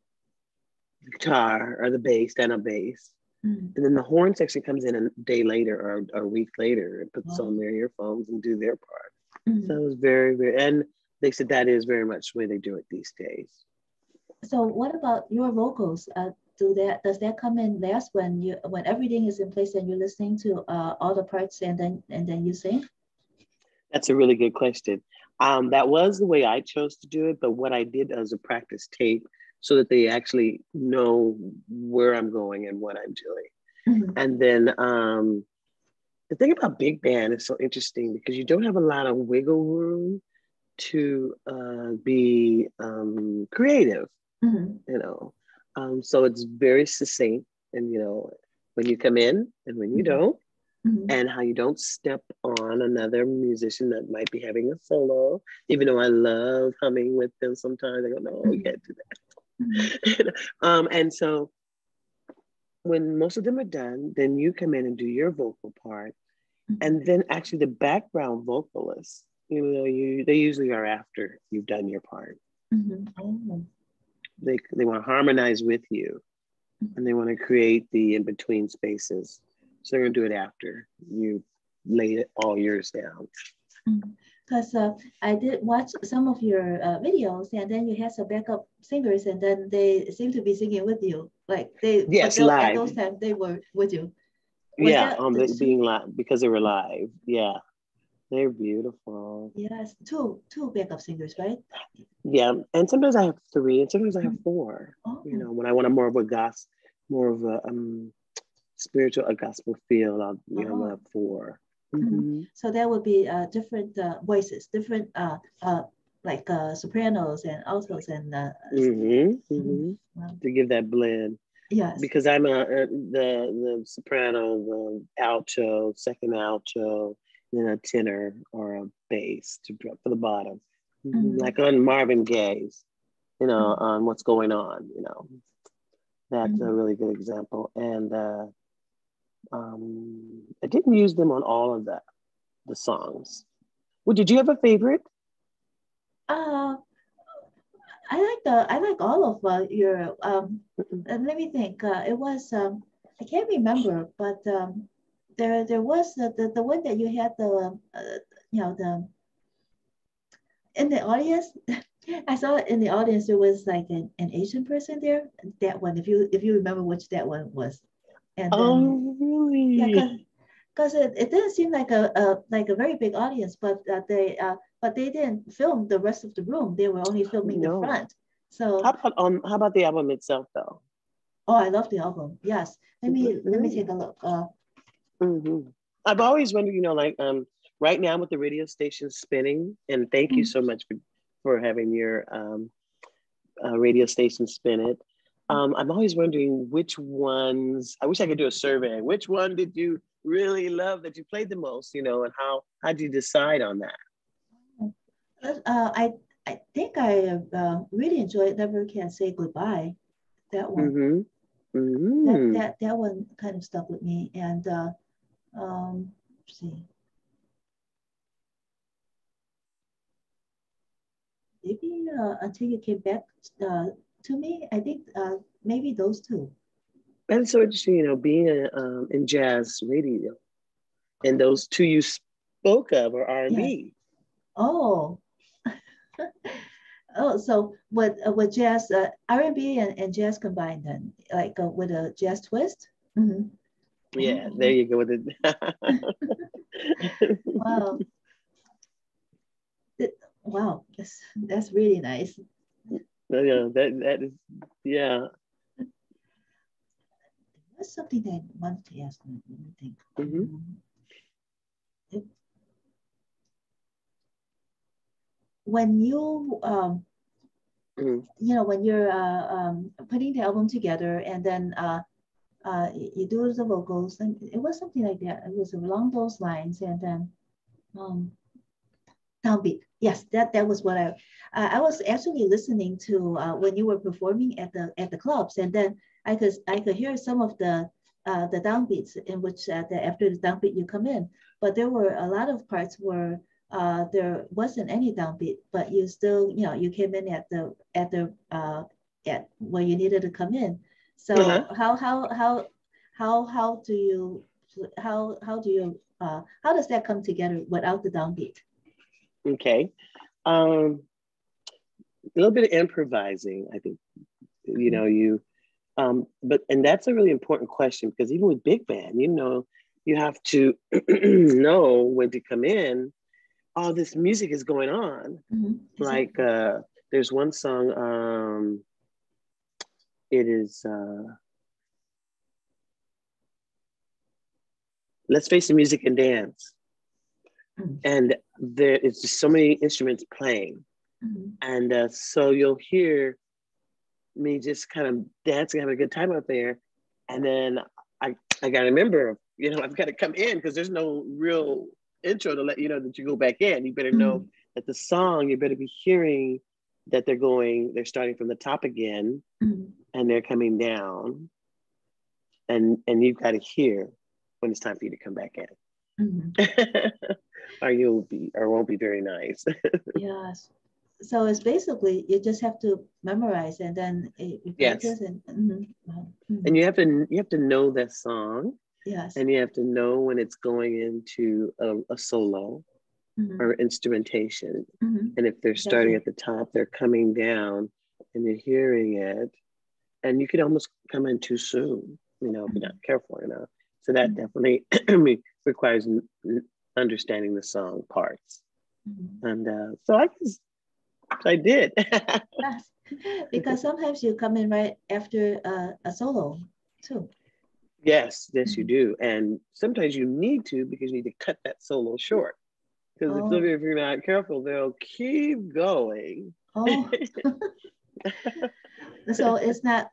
the guitar or the bass, stand up bass. Mm-hmm. And then the horn section comes in a day later or a week later and puts on Wow. their earphones and do their part. So Mm-hmm. it was very, and they said that is very much the way they do it these days. So what about your vocals? Does that come in last when everything is in place and you're listening to all the parts and then you sing? That's a really good question. That was the way I chose to do it, but what I did as a practice tape so that they actually know where I'm going and what I'm doing. Mm-hmm. And then the thing about big band is so interesting because you don't have a lot of wiggle room to be creative, Mm-hmm. you know. So it's very succinct, and you know, when you come in and when you don't, Mm-hmm. and how you don't step on another musician that might be having a solo, even though I love humming with them sometimes. I go, no, you Mm-hmm. can't do Mm-hmm. that. And so when most of them are done, then you come in and do your vocal part. Mm-hmm. And then actually the background vocalists, you know, they usually are after you've done your part. Mm-hmm. Oh. They want to harmonize with you, and they want to create the in-between spaces. So they're gonna do it after you lay it all yours down. Because I did watch some of your videos, and then you had some backup singers, and then they seem to be singing with you. Yes, At live. those times they were with you. Was Yeah, that the two? being live because they were live. Yeah, they're beautiful. Yes, two backup singers, right? Yeah, and sometimes I have three, and sometimes I have Mm. four. You Oh, know, when I want a more of a more of a spiritual, a gospel feel, I'll oh. have four. Mhm. Mm-hmm. So there would be different voices, different like sopranos and altos and Mm-hmm. mhm. Mm-hmm. Wow. To give that blend, Yes. because I'm the soprano, the alto, second alto, then a tenor or a bass to drop for the bottom, Mhm. like on Marvin Gaye's, you know, Mhm. on What's Going On, you know, that's a Mhm. really good example. And I didn't use them on all of the songs. Well, did you have a favorite? Uh, I like all of your let me think. It was I can't remember, but there was the one that you had the in the audience. I saw in the audience there was like an Asian person there. That one, if you remember which that one was, and then Oh, yeah, really? because it didn't seem like a very big audience, but they didn't film the rest of the room. They were only filming the No. front. So How about the album itself though? oh, I love the album. Yes, let me take Really? a look. Mm-hmm. I've always wondered, you know, like right now with the radio station spinning, and thank you Mm, so much for having your radio station spin it. I'm always wondering which ones. I wish I could do a survey. Which one did you really love that you played the most? You know, and how did you decide on that? mm. I think I really enjoyed Never Can Say Goodbye. That one. Mm-hmm. Mm-hmm. That one kind of stuck with me. And let's see, maybe until you came back uh, to me. I think maybe those two. And so interesting, being in jazz radio, and those two you spoke of are Yes. R&B. Oh. Oh, so what jazz, R&B and jazz combined then, like with a jazz twist? Mm-hmm. Yeah, there Oh, you go with it. wow. Wow, that's really nice. Yeah, that is, yeah. That's something that I wanted to ask. Let me think. Mm-hmm. It- when you Mm-hmm. when you're putting the album together and then you do the vocals, and it was something like that. It was along those lines, and then um, downbeat. Yes, that was what I was actually listening to when you were performing at the clubs, and then I could hear some of the downbeats in which after the downbeat you come in, but there were a lot of parts where there wasn't any downbeat, but you still you came in at where you needed to come in. Uh-huh. So how do you how does that come together without the downbeat? Okay. A little bit of improvising, I think, but and that's a really important question, because even with big band, you have to know when to come in. All this music is going on. Mm-hmm. Like Exactly. there's one song, it is Let's Face the Music and Dance. Mm-hmm. And there is just so many instruments playing. Mm-hmm. And so you'll hear me just kind of dancing, having a good time up there. And then I got to remember, I've got to come in, because there's no real intro to let you know that you go back in. You better know Mm-hmm. that the song, you better be hearing that they're starting from the top again, Mm-hmm. and they're coming down. And you've got to hear when it's time for you to come back Mm-hmm. in. or won't be very nice. Yes. So it's basically you just have to memorize and then you Yes. practice and mhm. Wow. And Mhm. you have to know that song, Yes. and you have to know when it's going into a solo or Mhm. instrumentation. Mhm. And if they're starting Exactly. at the top, they're coming down, and you're hearing it. And you could almost come in too soon, if you're not Mhm. careful enough. So that Mhm. definitely requires understanding the song parts. Mhm. And so I did. Yes. Because sometimes you come in right after a solo too. Yes, you Mhm. do. And sometimes you need to, because you need to cut that solo short. Because if Oh. you're not careful, they'll keep going. Oh. So it's not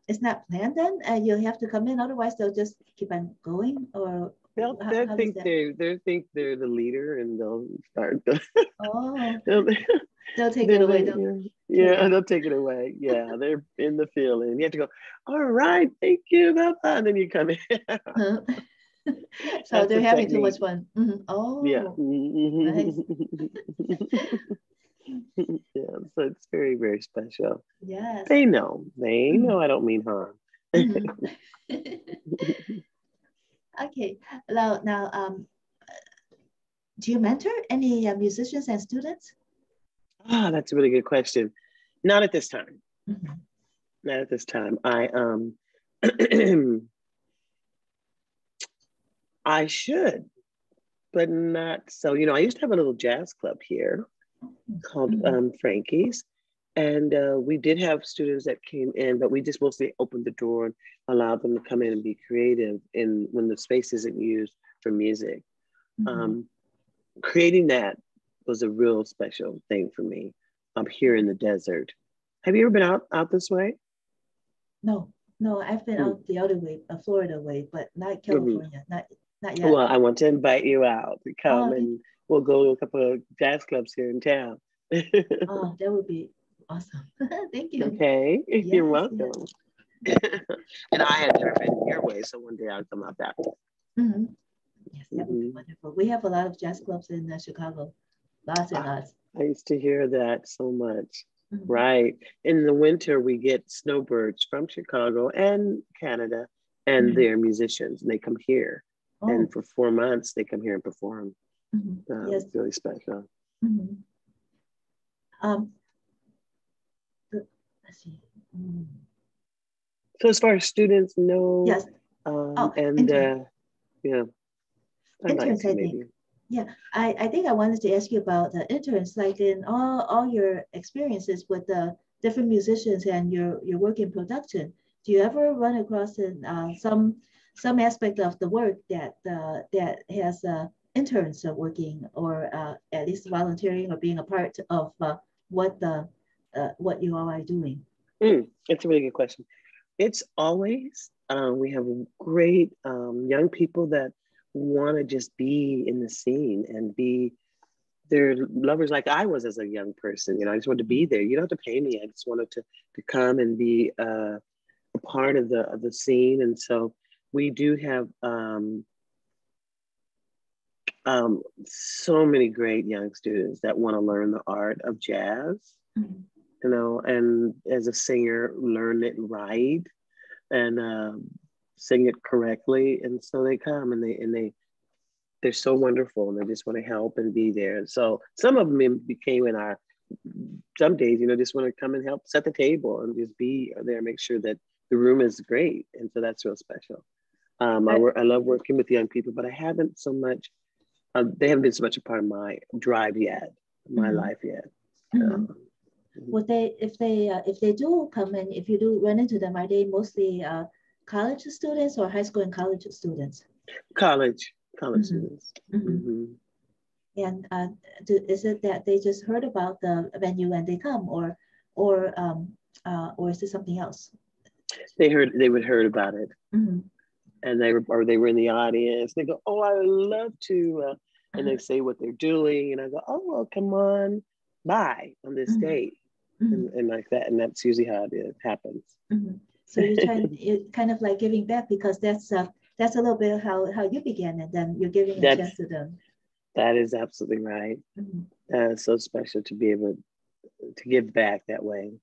planned then? You have to come in, otherwise they'll just keep on going, or They'll how, they how does think that? they're the leader, and they'll start. Oh, they'll, they'll take it they're away. the, They'll take yeah, it. they'll take it away. Yeah, they're in the field, and you have to go. All right, thank you, bye bye. And then you come in. Huh? So That's they're the having too technique. much fun. Mhm. Yeah. Oh, nice. Yeah. So it's very, very special. Yes. They know. They know Mhm. I don't mean harm. Mhm. Okay. Now, do you mentor any musicians and students? That's a really good question. Not at this time. Mhm. Not at this time. I should, but not so. I used to have a little jazz club here called Mhm. Frankie's. And we did have students that came in, but we just mostly opened the door and allowed them to come in and be creative in when the space isn't used for music. Mhm. Um, Creating that was a real special thing for me. I'm here in the desert. Have you ever been out this way? No, no, I've been Mm. out the other way, Florida way, but not Mhm. California. Not yet. Well, I want to invite you out to come, Oh, thank and we'll go to a couple of jazz clubs here in town. Oh, that would be awesome. Thank you. Okay, you're Yes, welcome. yes. And I had never been your way, so one day I'll come out that way. Hmm. Yes, that would be Mhm. wonderful. We have a lot of jazz clubs in Chicago. Lots and Ah, lots. I used to hear that so much. Mhm. Right. In the winter, we get snowbirds from Chicago and Canada and they're musicians, and they come here. Oh. And for 4 months, they come here and perform. Yes. It's really special. Let's see. So as far as students, no. Yes. Yeah. Interns, I think. Yeah, I think I wanted to ask you about the interns, like in all your experiences with the different musicians and your work in production. Do you ever run across some aspect of the work that has interns working, or at least volunteering or being a part of what you all are doing? It's a really good question. It's always, we have great young people that want to just be in the scene and be their lovers, like I was as a young person. I just wanted to be there. You don't have to pay me. I just wanted to come and be a part of the scene. And so we do have so many great young students that want to learn the art of jazz, and as a singer, learn it right and sing it correctly. And so they come and they're so wonderful, and they just want to help and be there. And so some of them became some days, just want to come and help set the table and just be there, make sure that the room is great. And so that's real special. I love working with young people, but I haven't so much, they haven't been so much a part of my drive yet, my life yet. Would they, if they do come in, if you do run into them, are they mostly college students or high school and college students? College students. And is it that they just heard about the venue and they come, or is it something else? They would heard about it, and they were in the audience. They go, "Oh, I would love to," and they say what they're doing, and I go, "Oh, well, come on by on this date," and like that, and that's usually how it happens. So you're kind of like giving back, because that's a little bit how you began, and then you're giving a chance to them. That is absolutely right. It's so special to be able to give back that way.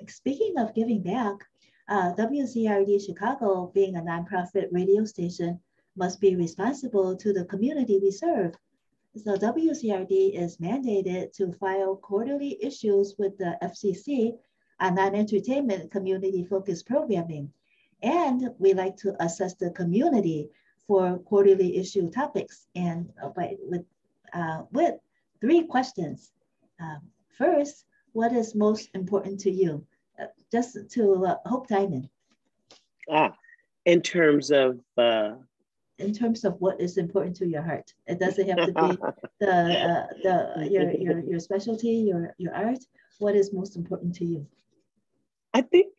Speaking of giving back, WZRD Chicago, being a nonprofit radio station, must be responsible to the community we serve. So WZRD is mandated to file quarterly issues with the FCC on non-entertainment community-focused programming. And we like to assess the community for quarterly issue topics, and with 3 questions. First, what is most important to you? Just to Hope Diamond. In terms of what is important to your heart. It doesn't have to be your specialty, your art. What is most important to you? I think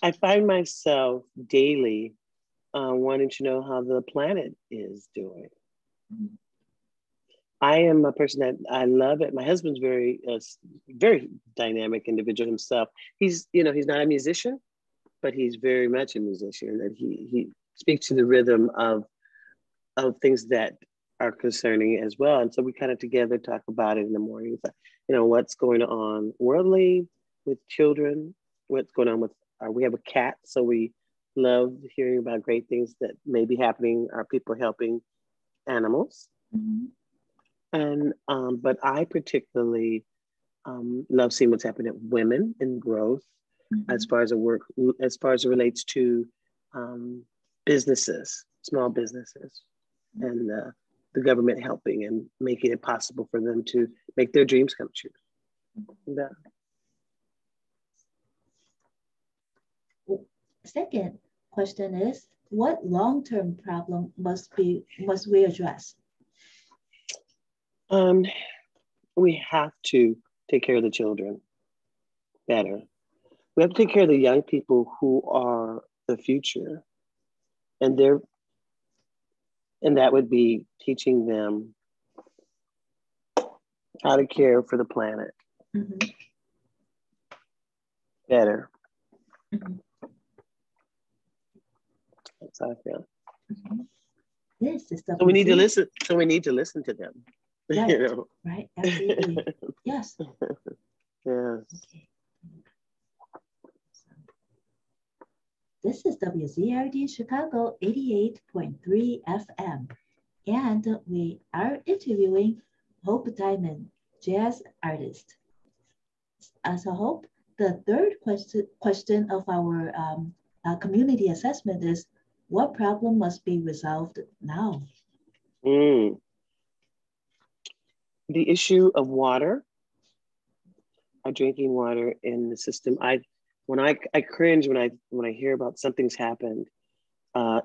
I find myself daily wanting to know how the planet is doing. I am a person that I love it. My husband's very dynamic individual himself. He's not a musician, but he's very much a musician, and he speaks to the rhythm of things that are concerning as well. And so we kind of together talk about it in the mornings, what's going on worldly with children, what's going on with we have a cat, so we love hearing about great things that may be happening. Are people helping animals? And but I particularly love seeing what's happening with women in growth, as far as it relates to businesses, small businesses, and the government helping and making it possible for them to make their dreams come true. Second question is, what long-term problem must we address? We have to take care of the children better. We have to take care of the young people who are the future, and that would be teaching them how to care for the planet better. That's how I feel. This is so we need to listen. So we need to listen to them. Right, right, absolutely. Yes. Yes. Okay. This is WZRD Chicago 88.3 FM. And we are interviewing Hope Diamond, jazz artist. So Hope, the third question of our community assessment is, what problem must be resolved now? The issue of water, our drinking water in the system. I cringe when I hear about something's happened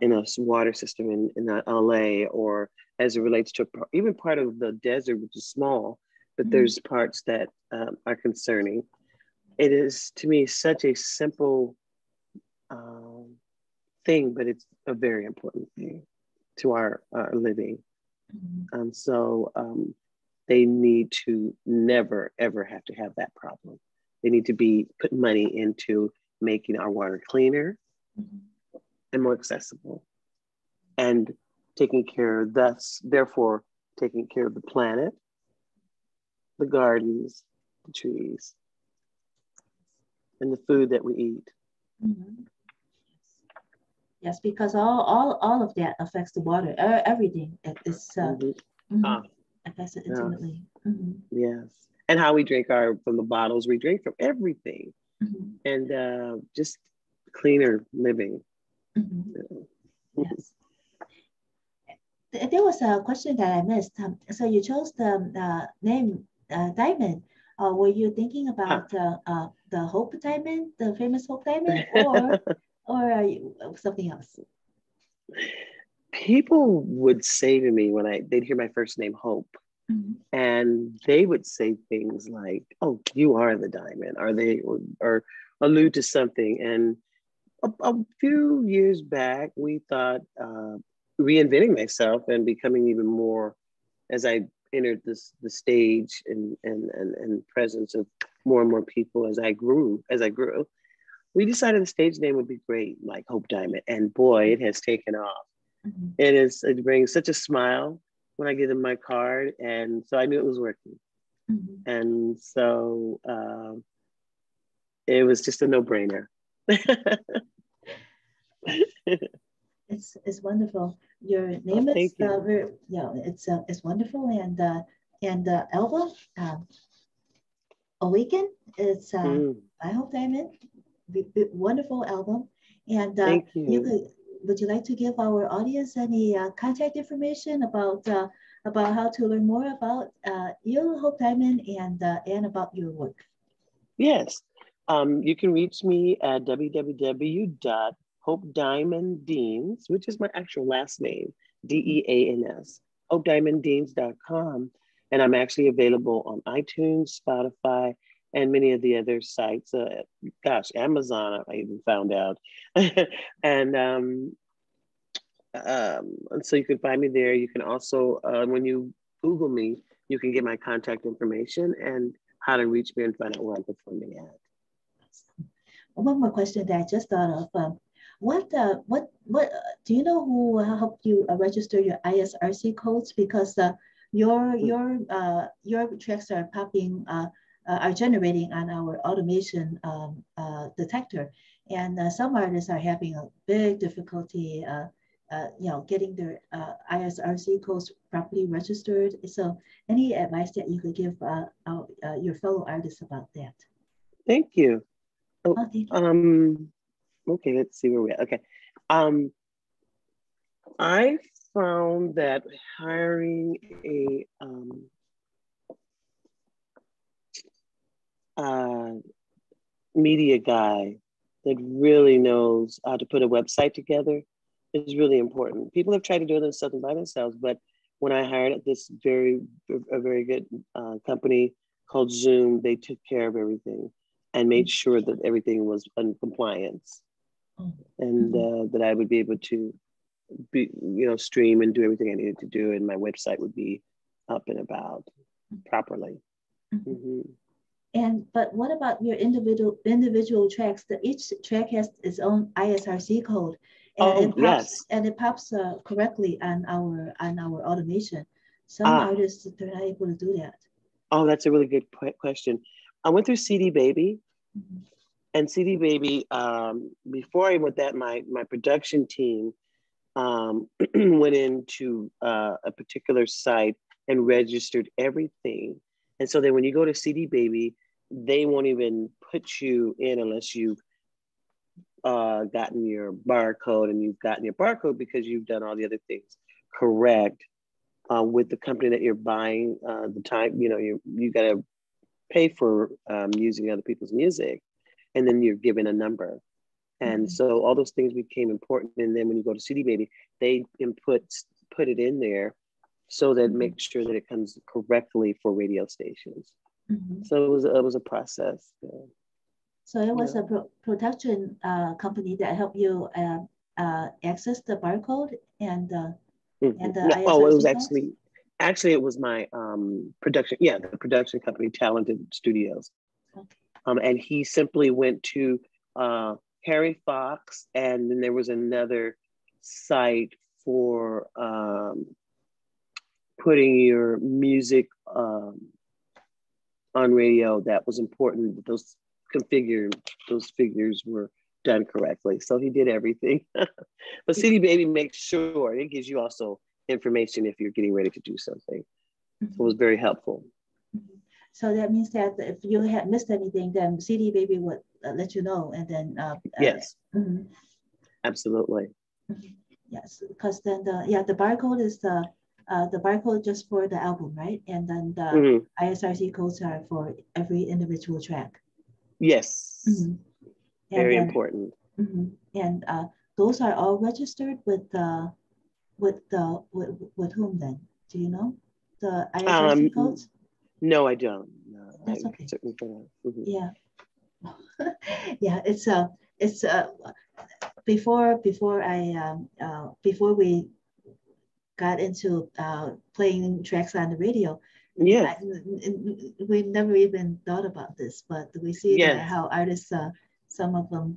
in a water system in LA, or as it relates to even part of the desert, which is small, but there's parts that are concerning. It is, to me, such a simple thing, but it's a very important thing to our living. So they need to never, ever have to have that problem. They need to put money into making our water cleaner and more accessible, and therefore taking care of the planet, the gardens, the trees, and the food that we eat. Yes, because all of that affects the water. Everything affects it intimately. Yes, and how we drink from the bottles we drink, from everything, and just cleaner living. Yes. There was a question that I missed. So you chose the name Diamond. Were you thinking about the Hope Diamond, the famous Hope Diamond, or something else? People would say to me when they'd hear my first name, Hope, and they would say things like, "Oh, you are the diamond," or allude to something. And a few years back, we thought reinventing myself and becoming even more, as I entered the stage and presence of more and more people as I grew. We decided the stage name would be great, like Hope Diamond, and boy, it has taken off. It brings such a smile when I give them my card, and so I knew it was working. And so it was just a no-brainer. It's wonderful. Your name is very, it's wonderful, and the album Awaken, it's I Hope Diamond, wonderful album. And thank you. Would you like to give our audience any contact information about how to learn more about you, Hope Diamond, and about your work? Yes, you can reach me at www.hopediamonddeans, which is my actual last name, DEANS, hopediamonddeans.com. And I'm actually available on iTunes, Spotify, and many of the other sites. Amazon, I even found out. And so you can find me there. You can also, when you Google me, you can get my contact information and how to reach me and find out where I'm performing at. One more question that I just thought of. What do you know who helped you register your ISRC codes? Because your tracks are are generating on our automation detector, and some artists are having a big difficulty, getting their ISRC codes properly registered. So, any advice that you could give your fellow artists about that? Thank you. Thank you. Okay, let's see where we're at. Okay. I found that hiring a media guy that really knows how to put a website together is really important. People have tried to do something by themselves, but when I hired this very good company called Zoom, they took care of everything and made sure that everything was in compliance, and that I would be able to stream and do everything I needed to do, and my website would be up and about properly. But what about your individual tracks? Each track has its own ISRC code, and it pops correctly on our automation. Some artists, they're not able to do that. Oh, that's a really good question. I went through CD Baby, And CD Baby, before I went that, my production team went into a particular site and registered everything. And so then when you go to CD Baby, they won't even put you in unless you've gotten your barcode, and you've gotten your barcode because you've done all the other things correct with the company that you're buying. The time, you got to pay for using other people's music, and then you're given a number. And so all those things became important. And then when you go to CD Baby, they put it in there so that make sure that it comes correctly for radio stations. So it was a process. Yeah. So it was a production company that helped you access the barcode and the ISRC it was codes? actually it was my production. Yeah, the production company, Talented Studios. Okay. And he simply went to Harry Fox, and then there was another site for putting your music on radio that was important. Those figures were done correctly. So he did everything. But CD Baby makes sure it gives you also information if you're getting ready to do something. So it was very helpful. So that means that if you had missed anything, then CD Baby would let you know, and then yes, absolutely. Yes, because then the barcode is the barcode just for the album, right? And then the ISRC codes are for every individual track. Yes, very important. And those are all registered with whom then? Do you know the ISRC codes? No, I don't. No, that's okay. Yeah, yeah. It's before we got into playing tracks on the radio. Yeah, we never even thought about this, but we see that how artists, some of them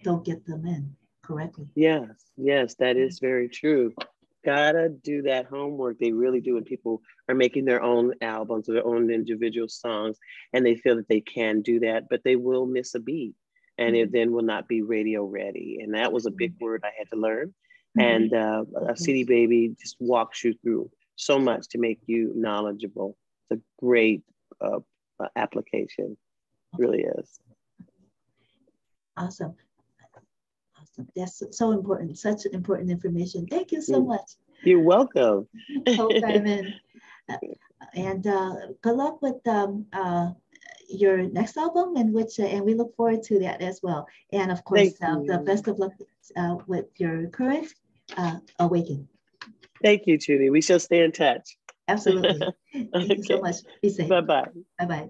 don't get them in correctly. Yes, that is very true. Gotta do that homework. They really do. And people are making their own albums or their own individual songs, and they feel that they can do that, but they will miss a beat, and it then will not be radio ready. And that was a big word I had to learn. And CD Baby just walks you through so much to make you knowledgeable. It's a great application. It really is. Awesome. That's so important. Such important information. Thank you so much. You're welcome. Hope I'm in. And good luck with your next album, and we look forward to that as well. And of course, the best of luck with your current Awaken. Thank you, Trudy. We shall stay in touch. Absolutely. Thank you so much. Be safe. Bye-bye. Bye-bye.